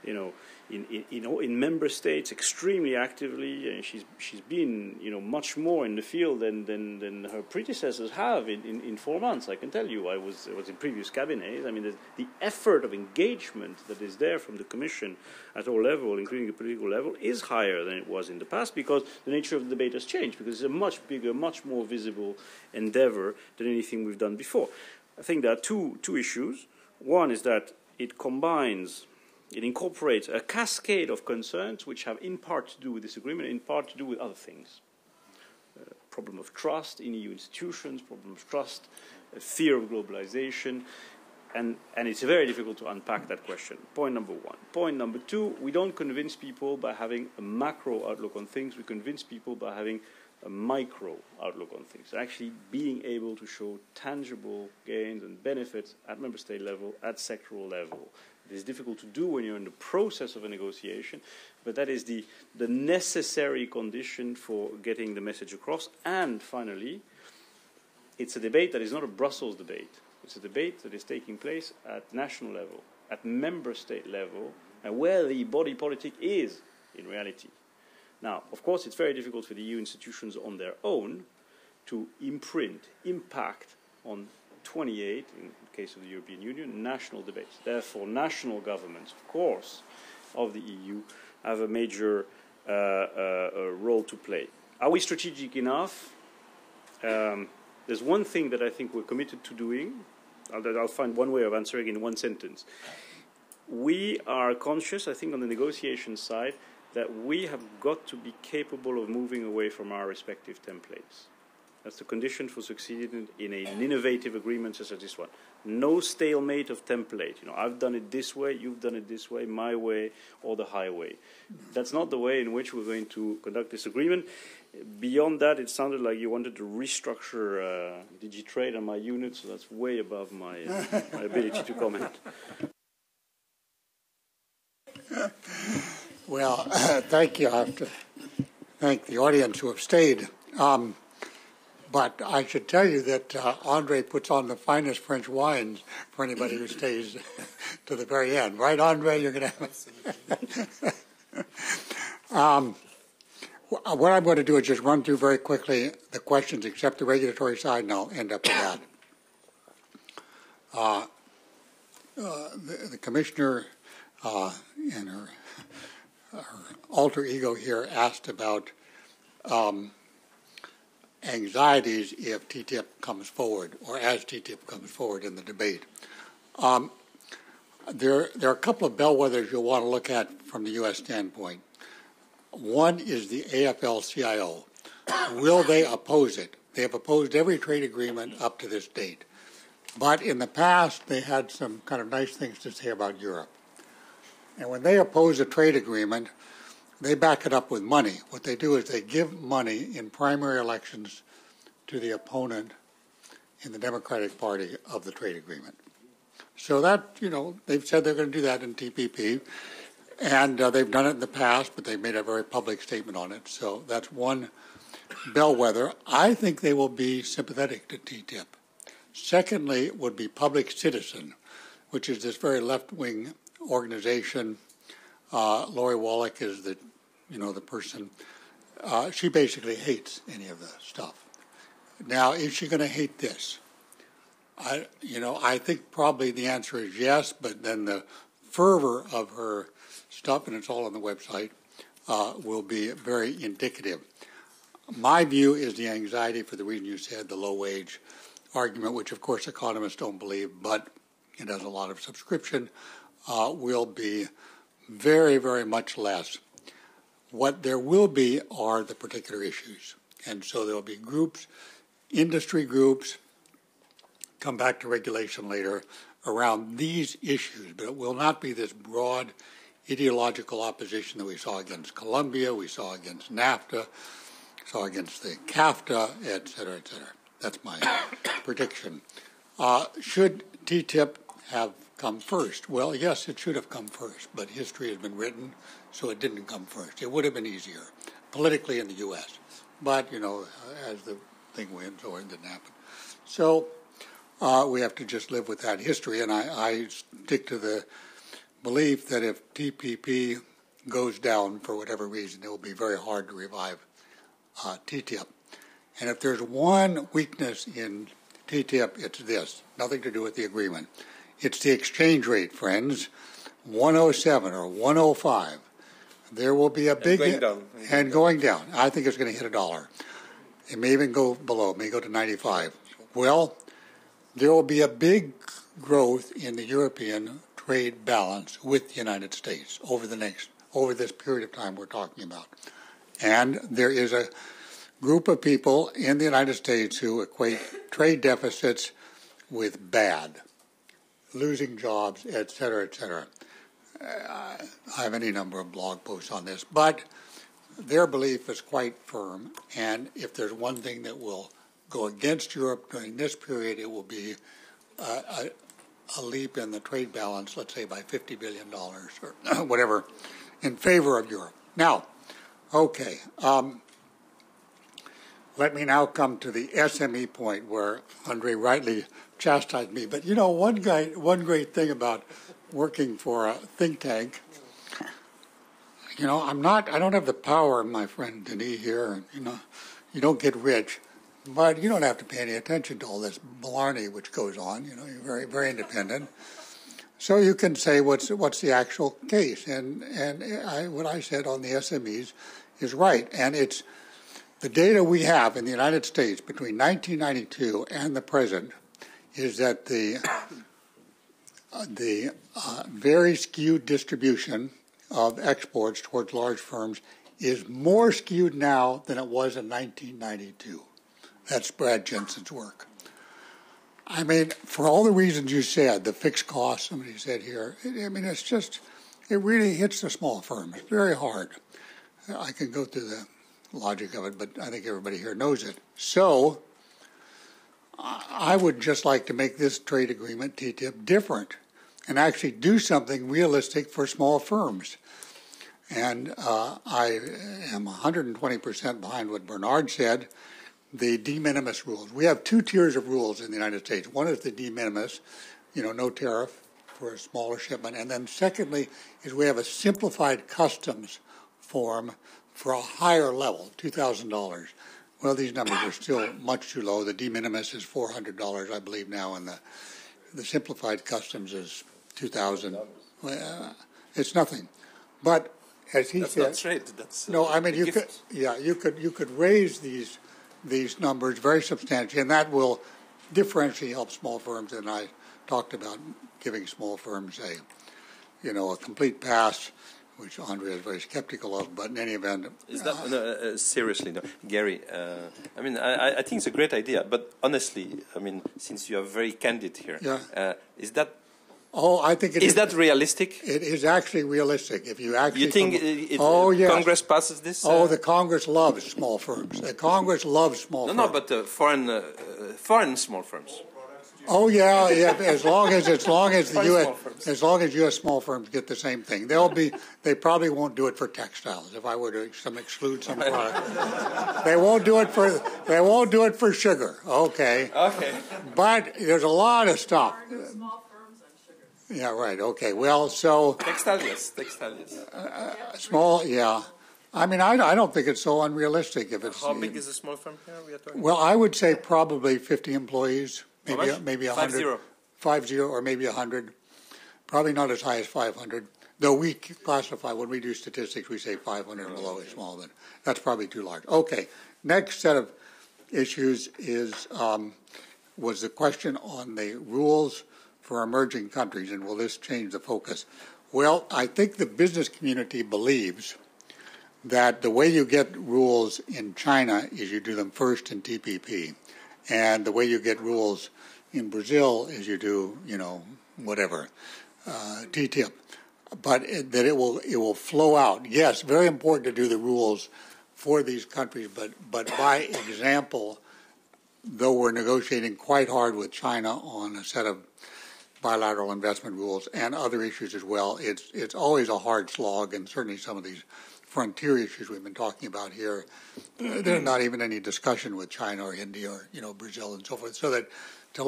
in member states extremely actively, and she's been much more in the field than her predecessors have in 4 months. I can tell you, I was in previous cabinets. I mean, the effort of engagement that is there from the Commission at all levels, including the political level, is higher than it was in the past because the nature of the debate has changed. Because it's a much bigger, much more visible endeavor than anything we've done before. I think there are two issues. One is that it incorporates a cascade of concerns which have in part to do with this agreement, in part to do with other things. Problem of trust in EU institutions, problem of trust, fear of globalization, and it's very difficult to unpack that question. Point number one. Point number two, we don't convince people by having a macro outlook on things, we convince people by having a micro outlook on things, actually being able to show tangible gains and benefits at member state level, at sectoral level. It is difficult to do when you're in the process of a negotiation, but that is the necessary condition for getting the message across. And finally, it's a debate that is not a Brussels debate. It's a debate that is taking place at national level, at member state level, and where the body politic is in reality. Now, of course, it's very difficult for the EU institutions on their own to impact on 28, in the case of the European Union, national debates. Therefore, national governments, of course, of the EU have a major role to play. Are we strategic enough? There's one thing that I think we're committed to doing. I'll find one way of answering in one sentence. We are conscious, I think, on the negotiation side, that we have got to be capable of moving away from our respective templates. That's the condition for succeeding in an innovative agreement such as this one. No stalemate of template. I've done it this way, you've done it this way, my way, or the highway. That's not the way in which we're going to conduct this agreement. Beyond that, it sounded like you wanted to restructure Digitrade and my unit, so that's way above my ability to comment. Well, thank you. I have to thank the audience who have stayed. But I should tell you that André puts on the finest French wines for anybody who stays to the very end. Right, André? You're going to have what I'm going to do is just run through very quickly the questions, except the regulatory side, and I'll end up with that. The commissioner and her alter ego here asked about anxieties if TTIP comes forward, or as TTIP comes forward in the debate. There are a couple of bellwethers you'll want to look at from the U.S. standpoint. One is the AFL-CIO. Will they oppose it? They have opposed every trade agreement up to this date. But in the past, they had some kind of nice things to say about Europe. And when they oppose a trade agreement, they back it up with money. What they do is they give money in primary elections to the opponent in the Democratic Party of the trade agreement. So that, they've said they're going to do that in TPP. And they've done it in the past, but they've made a very public statement on it. So that's one bellwether. I think they will be sympathetic to TTIP. Secondly, would be Public Citizen, which is this very left-wing organization. Lori Wallach is the person. She basically hates any of the stuff. Now, is she going to hate this? I think probably the answer is yes, but then the fervor of her stuff, and it's all on the website, will be very indicative. My view is the anxiety, for the reason you said, the low wage argument, which of course economists don't believe, but it has a lot of subscription, will be very, very much less. What there will be are the particular issues. And so there will be groups, industry groups, come back to regulation later, around these issues. But it will not be this broad ideological opposition that we saw against Colombia, we saw against NAFTA, saw against the CAFTA, et cetera, et cetera. That's my prediction. Should TTIP have come first? Well, yes, it should have come first, but history has been written, so it didn't come first. It would have been easier politically in the U.S., but, as the thing went, so it didn't happen. So we have to just live with that history, and I stick to the belief that if TPP goes down for whatever reason, it will be very hard to revive TTIP. And if there's one weakness in TTIP, it's this, nothing to do with the agreement. It's the exchange rate, friends, 107 or 105. There will be a big going down. I think it's going to hit $1. It may even go below. It may go to 95. Well, there will be a big growth in the European trade balance with the United States over this period of time we're talking about. And there is a group of people in the United States who equate trade deficits with bad, losing jobs, et cetera, et cetera. I have any number of blog posts on this, but their belief is quite firm, and if there's one thing that will go against Europe during this period, it will be a leap in the trade balance, let's say by $50 billion or whatever, in favor of Europe. Now, okay, let me now come to the SME point where André rightly chastised me. But one great thing about working for a think tank, I don't have the power, my friend Denis here, you don't get rich, but you don't have to pay any attention to all this blarney which goes on, you're very, very independent. So you can say what's the actual case, and what I said on the SMEs is right, and it's the data we have in the United States between 1992 and the present is that the very skewed distribution of exports towards large firms is more skewed now than it was in 1992. That's Brad Jensen's work. I mean, for all the reasons you said, the fixed costs, somebody said here, it really hits the small firms. It's very hard. I can go through the logic of it, but I think everybody here knows it. So I would just like to make this trade agreement, TTIP, different and actually do something realistic for small firms. And I am 120% behind what Bernard said, the de minimis rules. We have two tiers of rules in the United States. One is the de minimis, no tariff for a smaller shipment. And then secondly is we have a simplified customs form for a higher level, $2,000. Well, these numbers are still much too low. The de minimis is $400, I believe, now, and the simplified customs is $2,000. Well, it's nothing. But as he said, that's not trade. That's no. I mean, you could raise these these numbers very substantially, and that will differentially help small firms. And I talked about giving small firms a complete pass, which André is very skeptical of. But in any event, is that seriously? No, Gary. I think it's a great idea. But honestly, since you are very candid here, is that? Oh, I think it is that realistic? It is actually realistic. If you actually, you think yes. Congress passes this? The Congress loves small firms. The Congress loves small firms. No, but foreign small firms. Oh yeah. As long as U.S. small firms get the same thing, they probably won't do it for textiles. If I were to exclude some product, they won't do it for sugar. Okay. Okay. But there's a lot of stuff. Yeah, right. Okay. Well, so textiles. Small. Yeah. I don't think it's so unrealistic. If it's how big is a small firm here? We are talking. Well, I would say probably 50 employees, maybe 100, 50 or maybe 100. Probably not as high as 500. Though we classify when we do statistics, we say 500 and below is small, but that's probably too large. Okay. Next set of issues was the question on the rules for emerging countries, and will this change the focus? Well, I think the business community believes that the way you get rules in China is you do them first in TPP, and the way you get rules in Brazil is you do, TTIP, but that it will flow out. Yes, very important to do the rules for these countries, but by example, though we're negotiating quite hard with China on a set of bilateral investment rules and other issues as well, it's always a hard slog, and certainly some of these frontier issues we've been talking about here, there's not even any discussion with China or India or Brazil and so forth. So that to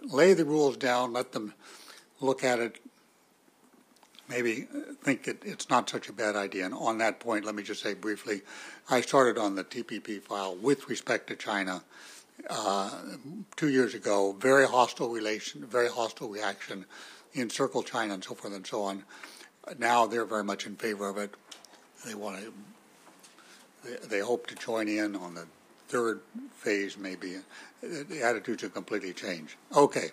lay the rules down, let them look at it, maybe think it's not such a bad idea. And on that point, let me just say briefly, I started on the TPP file with respect to China 2 years ago. Very hostile reaction, encircled China and so forth and so on. Now they're very much in favor of it. They hope to join in on the third phase, maybe. The attitudes have completely changed. Okay,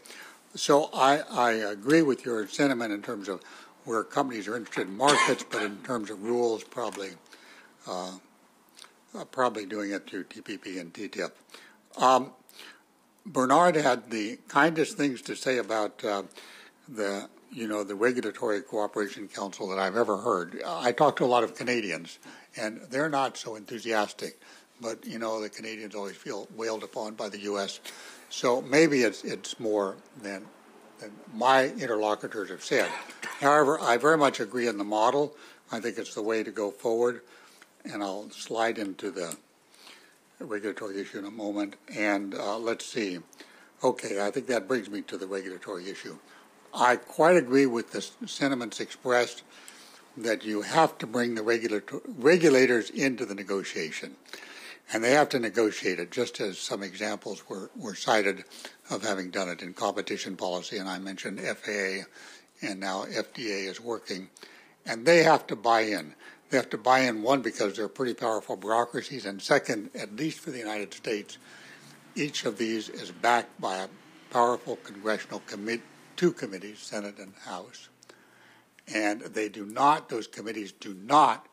so I agree with your sentiment in terms of where companies are interested in markets, but in terms of rules, probably doing it through TPP and TTIP. Bernard had the kindest things to say about the Regulatory Cooperation Council that I've ever heard. I talked to a lot of Canadians, and they're not so enthusiastic. But the Canadians always feel wailed upon by the U.S. So maybe it's more than my interlocutors have said. However, I very much agree on the model. I think it's the way to go forward, and I'll slide into the regulatory issue in a moment. And let's see. Okay, I think that brings me to the regulatory issue. I quite agree with the sentiments expressed that you have to bring the regulators into the negotiation. And they have to negotiate it, just as some examples were cited of having done it in competition policy. And I mentioned FAA, and now FDA is working. And they have to buy in. They have to buy in, one, because they're pretty powerful bureaucracies, and second, at least for the United States, each of these is backed by a powerful congressional two committees, Senate and House. And those committees do not,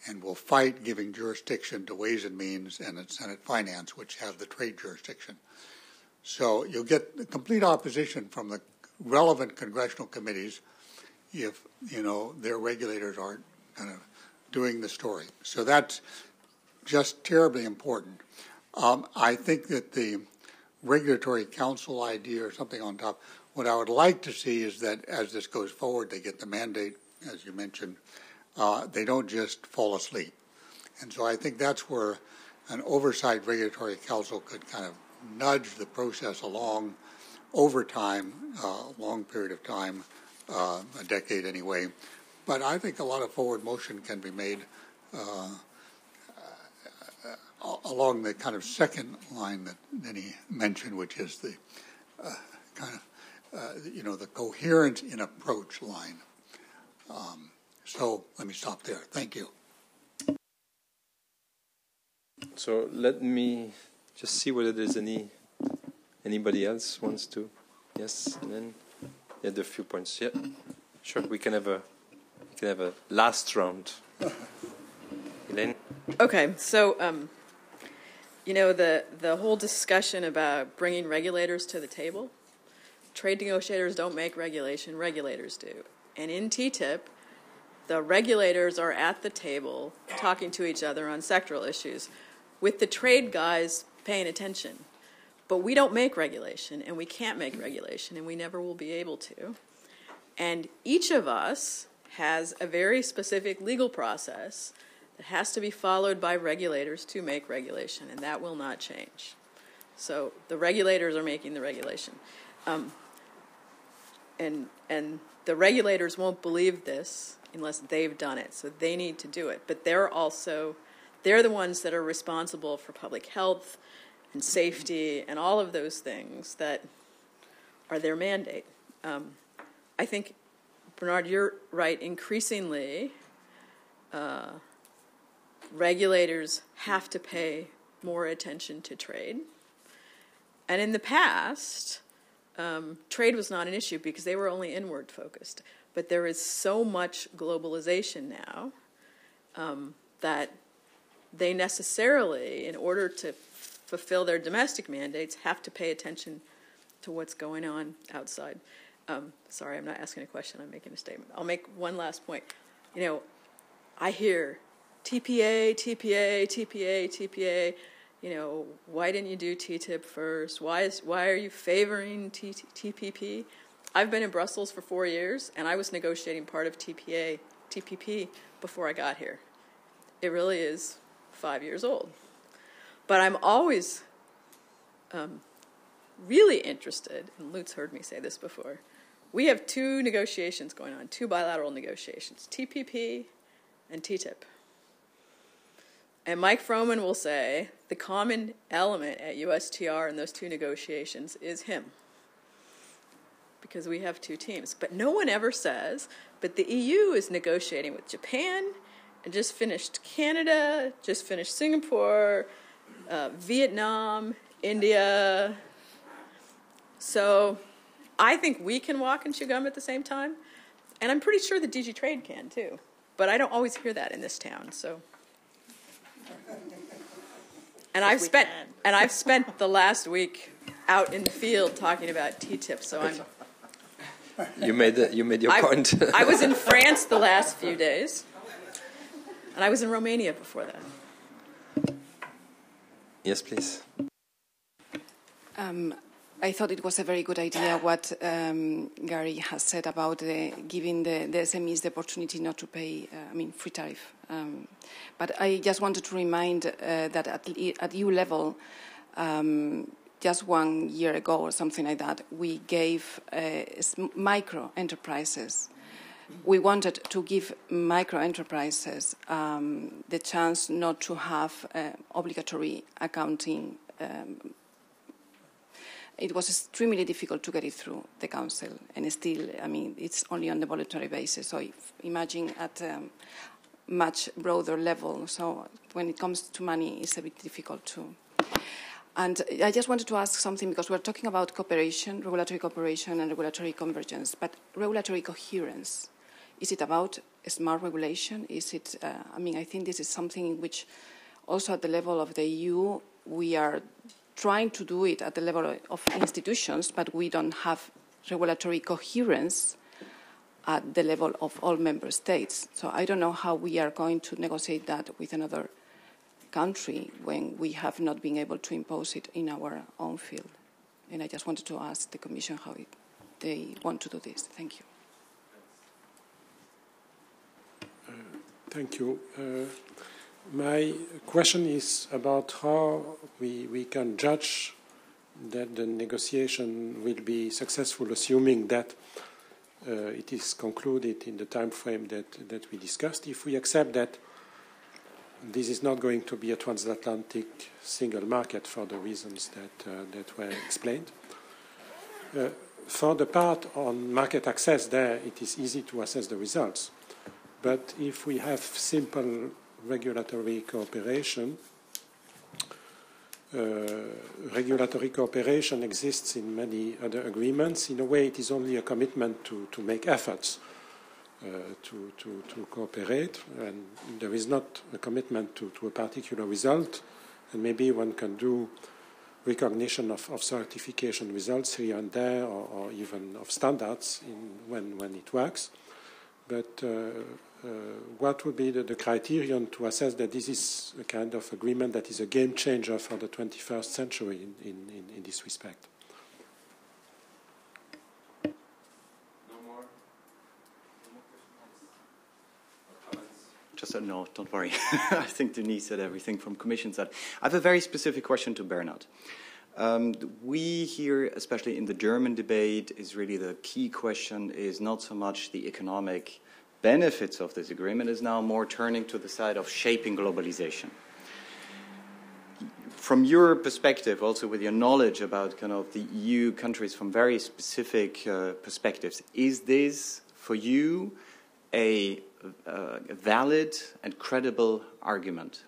and will fight giving jurisdiction to Ways and Means and Senate Finance, which have the trade jurisdiction. So you'll get complete opposition from the relevant congressional committees if, their regulators aren't kind of doing the story. So that's just terribly important. I think that the Regulatory Council idea or something on top, what I would like to see is that as this goes forward, they get the mandate, as you mentioned, they don't just fall asleep. And so I think that's where an oversight regulatory council could kind of nudge the process along over time, a long period of time, a decade anyway. But I think a lot of forward motion can be made along the kind of second line that Denis mentioned, which is the the coherence in approach line. So let me stop there. Thank you. So let me just see whether there's anybody else wants to. Yes, and then yeah, the few points. Yeah, sure. We can have a last round. Elaine. Okay, so you know the whole discussion about bringing regulators to the table. Trade negotiators don't make regulation; regulators do. And in TTIP, the regulators are at the table talking to each other on sectoral issues, with the trade guys paying attention. But we don't make regulation, and we can't make regulation, and we never will be able to. And each of us has a very specific legal process that has to be followed by regulators to make regulation, and that will not change. So the regulators are making the regulation. And the regulators won't believe this unless they've done it, so they need to do it. But they're the ones that are responsible for public health and safety and all of those things that are their mandate. I think, Bernard, you're right. Increasingly, regulators have to pay more attention to trade. And in the past, trade was not an issue because they were only inward focused. But there is so much globalization now that they necessarily, in order to fulfill their domestic mandates, have to pay attention to what's going on outside. Sorry, I'm not asking a question, I'm making a statement. I'll make one last point. You know, I hear TPA, TPA, TPA, TPA. You know, why didn't you do TTIP first? Why are you favoring TPP? I've been in Brussels for 4 years, and I was negotiating part of TPP before I got here. It really is 5 years old. But I'm always really interested, and Lutz heard me say this before, we have 2 negotiations going on, 2 bilateral negotiations, TPP and TTIP. And Mike Froman will say the common element at USTR in those 2 negotiations is him, because we have 2 teams. But no one ever says, but the EU is negotiating with Japan, and just finished Canada, just finished Singapore, Vietnam, India. So I think we can walk and chew gum at the same time, and I'm pretty sure the DG Trade can too. But I don't always hear that in this town. So, and I've spent the last week out in the field talking about TTIP. So You made your point. I was in France the last few days, and I was in Romania before that. Yes, please. I thought it was a very good idea what Gary has said about giving the SMEs the opportunity not to pay, free tariff. But I just wanted to remind that at EU level, just 1 year ago or something like that, we gave micro enterprises. We wanted to give micro enterprises the chance not to have obligatory accounting. It was extremely difficult to get it through the Council, and still, it's only on the voluntary basis. So imagine at a much broader level. So when it comes to money, it's a bit difficult too. And I just wanted to ask something, because we're talking about cooperation, regulatory cooperation and regulatory convergence, but regulatory coherence. Is it about smart regulation? Is it, I think this is something in which also at the level of the EU, we are trying to do it at the level of institutions, but we don't have regulatory coherence at the level of all member states. So I don't know how we are going to negotiate that with another country when we have not been able to impose it in our own field. And I just wanted to ask the Commission how they want to do this. Thank you. Thank you. My question is about how we can judge that the negotiation will be successful, assuming that it is concluded in the time frame that we discussed. If we accept that this is not going to be a transatlantic single market for the reasons that were explained, for the part on market access there, it is easy to assess the results. But if we have simple regulatory cooperation, regulatory cooperation exists in many other agreements. In a way, it is only a commitment to make efforts to cooperate, and there is not a commitment to a particular result. And maybe one can do recognition of certification results here and there, or even of standards when it works. But what would be the criterion to assess that this is a kind of agreement that is a game changer for the 21st century in this respect? No more questions? Just no, don't worry. I think Denis said everything from Commission side. I have a very specific question to Bernard. We here, especially in the German debate, is really the key question is not so much the economic benefits of this agreement, is now more turning to the side of shaping globalization. From your perspective, also with your knowledge about kind of the EU countries from very specific perspectives, is this for you a valid and credible argument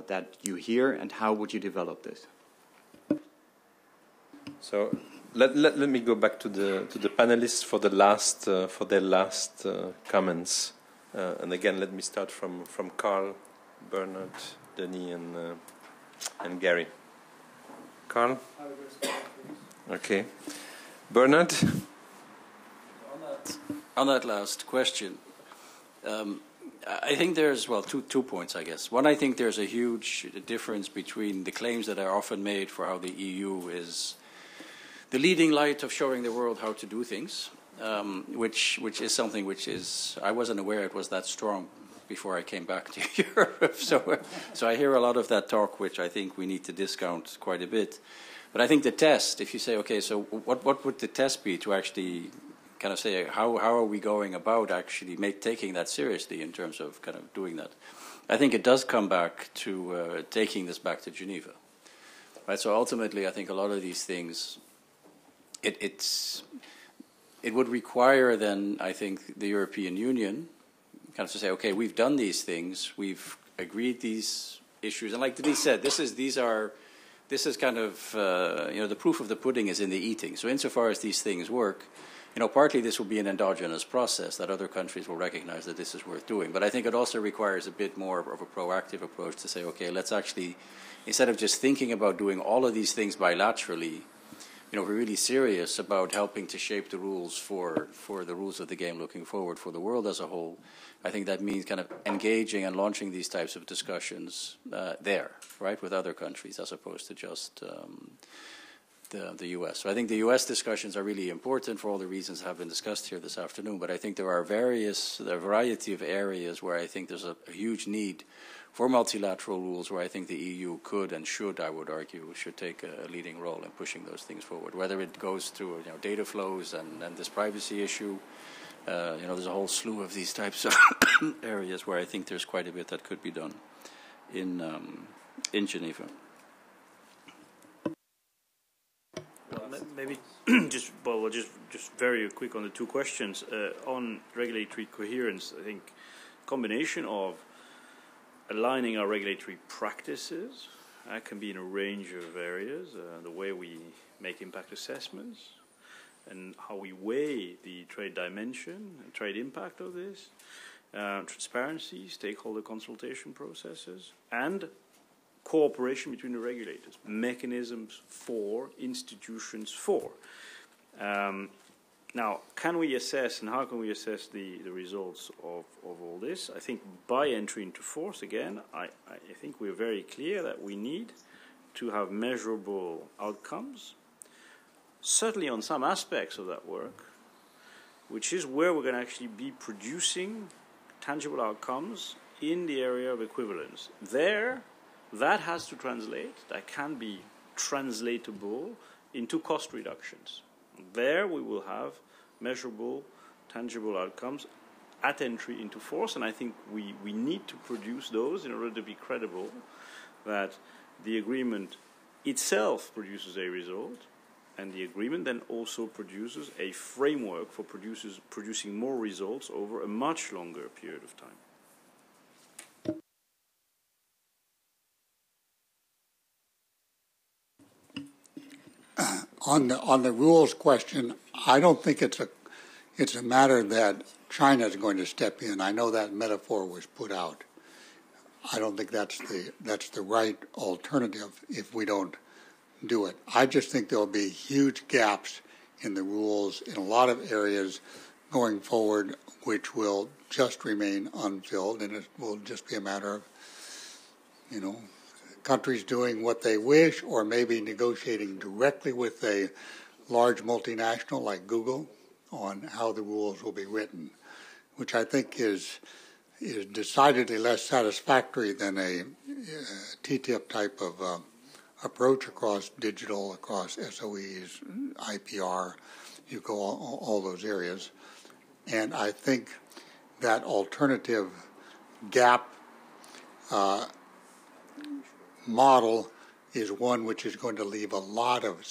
that you hear, and how would you develop this? So let me go back to the panelists for their last comments, and again let me start from Carl, Bernard, Denis, and Gary. Carl. Okay, Bernard. On that last question, I think there's two points, I guess. One, I think there's a huge difference between the claims that are often made for how the EU is the leading light of showing the world how to do things, which is something which is, I wasn't aware it was that strong before I came back to Europe. So I hear a lot of that talk, which I think we need to discount quite a bit. But I think the test, if you say, okay, so what would the test be to actually kind of say, how are we going about actually taking that seriously in terms of kind of doing that? I think it does come back to taking this back to Geneva. Right, so ultimately, I think a lot of these things, it would require then, I think, the European Union kind of to say, okay, we've done these things, we've agreed these issues, and like Denis said, this is kind of the proof of the pudding is in the eating. So insofar as these things work, partly this will be an endogenous process that other countries will recognize that this is worth doing. But I think it also requires a bit more of a proactive approach to say, okay, let's actually, instead of just thinking about doing all of these things bilaterally, we're really serious about helping to shape the rules for the rules of the game looking forward for the world as a whole. I think that means kind of engaging and launching these types of discussions there, right, with other countries as opposed to just the U.S. So I think the U.S. discussions are really important for all the reasons that have been discussed here this afternoon, but I think there are a variety of areas where I think there's a huge need for multilateral rules where I think the EU could and should, I would argue, should take a leading role in pushing those things forward, whether it goes through data flows and this privacy issue. There's a whole slew of these types of areas where I think there's quite a bit that could be done in Geneva. Maybe just very quick on the two questions on regulatory coherence. I think combination of aligning our regulatory practices can be in a range of areas. The way we make impact assessments and how we weigh the trade dimension and trade impact of this, transparency, stakeholder consultation processes, and cooperation between the regulators, mechanisms for, institutions for. Now, can we assess and how can we assess the results of all this? I think by entry into force, again, I think we're very clear that we need to have measurable outcomes, certainly on some aspects of that work, which is where we're going to actually be producing tangible outcomes in the area of equivalence. There, that has to translate, that can be translatable into cost reductions. There we will have measurable, tangible outcomes at entry into force, and I think we need to produce those in order to be credible that the agreement itself produces a result, and the agreement then also produces a framework for producing more results over a much longer period of time. On the rules question, I don't think it's a matter that China is going to step in. I know that metaphor was put out. I don't think that's the right alternative if we don't do it. I just think there'll be huge gaps in the rules in a lot of areas going forward, which will just remain unfilled, and it will just be a matter of, you know, countries doing what they wish, or maybe negotiating directly with a large multinational like Google on how the rules will be written, which I think is decidedly less satisfactory than a TTIP type of approach across digital, across SOEs, IPR, you go all those areas. And I think that alternative gap model is one which is going to leave a lot of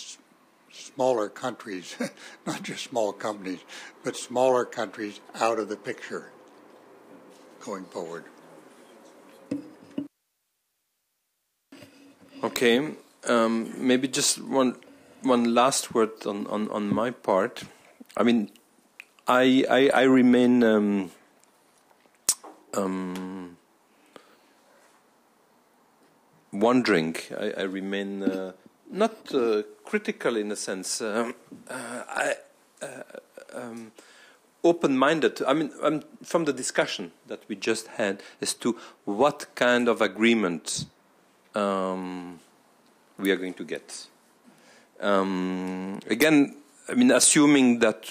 smaller countries, not just small companies, but smaller countries out of the picture going forward. Okay, maybe just one last word on my part. I mean, I remain wondering. I remain not critical in a sense. Open-minded. I mean, from the discussion that we just had as to what kind of agreement we are going to get. Again, I mean, assuming that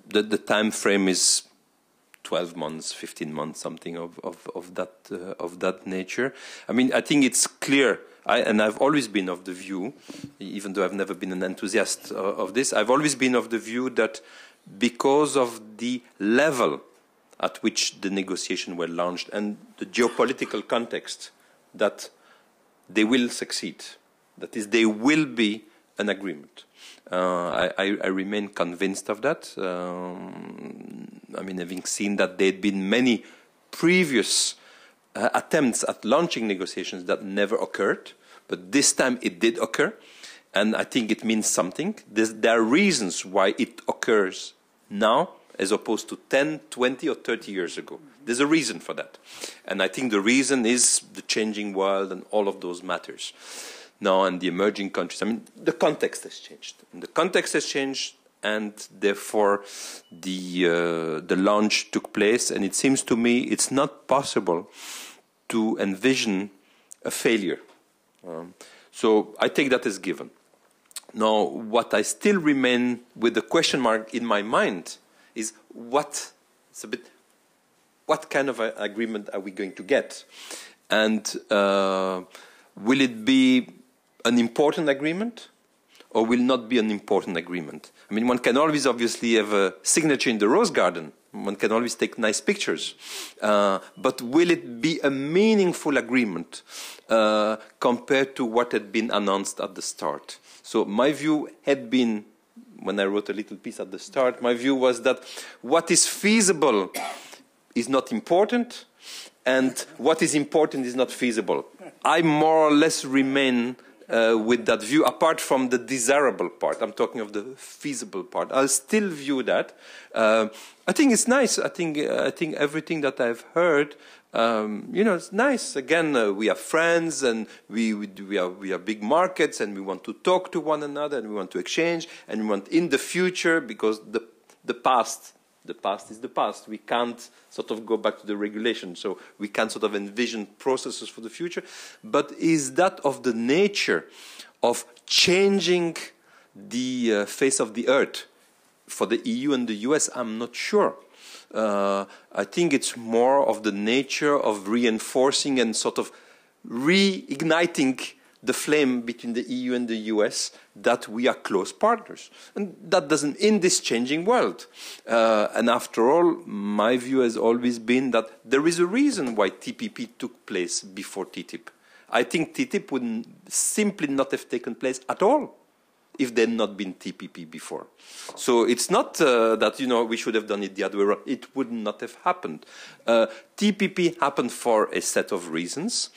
the time frame is 12 months, 15 months, something of that nature. I mean, I think it's clear. And I've always been of the view, even though I've never been an enthusiast of this, I've always been of the view that because of the level at which the negotiations were launched and the geopolitical context, that they will succeed. That is, there will be an agreement. I remain convinced of that. I mean, having seen that there had been many previous attempts at launching negotiations that never occurred, but this time it did occur, and I think it means something. There are reasons why it occurs now as opposed to 10, 20 or 30 years ago. There's a reason for that. And I think the reason is the changing world and all of those matters. Now, and the emerging countries, I mean, the context has changed. And the context has changed, and therefore the launch took place. And it seems to me it's not possible to envision a failure. So I take that as given. Now, what I still remain with the question mark in my mind is what kind of agreement are we going to get? And will it be an important agreement or will not be an important agreement? I mean, one can always obviously have a signature in the rose garden. One can always take nice pictures. But will it be a meaningful agreement compared to what had been announced at the start? So my view had been, when I wrote a little piece at the start, my view was that what is feasible is not important, and what is important is not feasible. I more or less remain with that view, apart from the desirable part. I'm talking of the feasible part. I'll still view that. I think it's nice. I think everything that I've heard, it's nice. Again, we are friends, and we are big markets, and we want to talk to one another, and we want to exchange, and we want in the future, because the past is the past. We can't sort of go back to the regulation, so we can't sort of envision processes for the future. But is that of the nature of changing the face of the earth? For the EU and the US, I'm not sure. I think it's more of the nature of reinforcing and sort of reigniting the flame between the EU and the US, that we are close partners. And that doesn't, in this changing world. And after all, my view has always been that there is a reason why TPP took place before TTIP. I think TTIP would simply not have taken place at all if there had not been TPP before. So it's not that, we should have done it the other way around. It would not have happened. TPP happened for a set of reasons.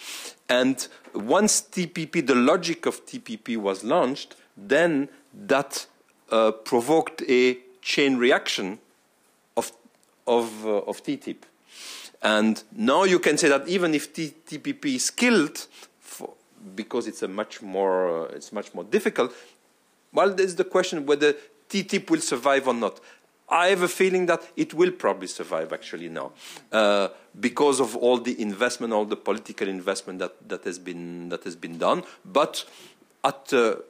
And once TPP, the logic of TPP was launched, then that provoked a chain reaction of TTIP. And now you can say that even if TPP is killed, because it's much more difficult, well, there's the question whether TTIP will survive or not. I have a feeling that it will probably survive actually now, because of all the investment, all the political investment that has been done, but at a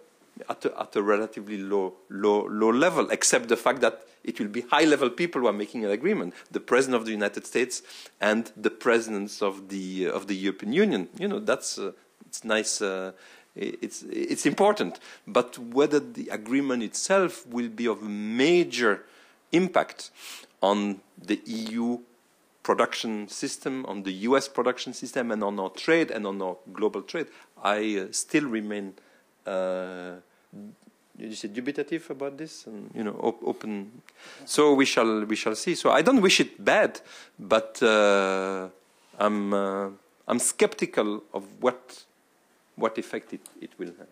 relatively low level, except the fact that it will be high-level people who are making an agreement: the President of the United States and the presidents of the European Union. You know, that's it's nice. It's important, but whether the agreement itself will be of major impact on the EU production system, on the US production system, and on our trade and on our global trade, I still remain, you say, dubitative about this, and open. So we shall see. So I don't wish it bad, but I'm skeptical of what effect it will have.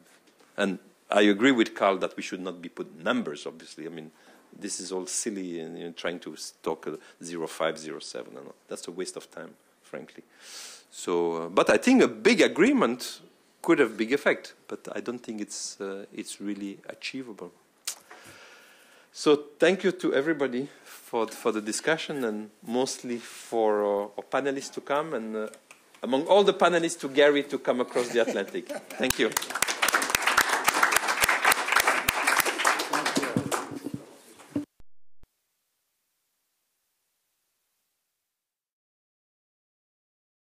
And I agree with Carl that we should not be put numbers, obviously. I mean, this is all silly, and trying to talk 0.5, 0.7, and all. That's a waste of time, frankly. So, but I think a big agreement could have big effect, but I don't think it's really achievable. So thank you to everybody for the discussion, and mostly for our panelists to come, and among all the panelists, to Gary to come across the Atlantic. Thank you.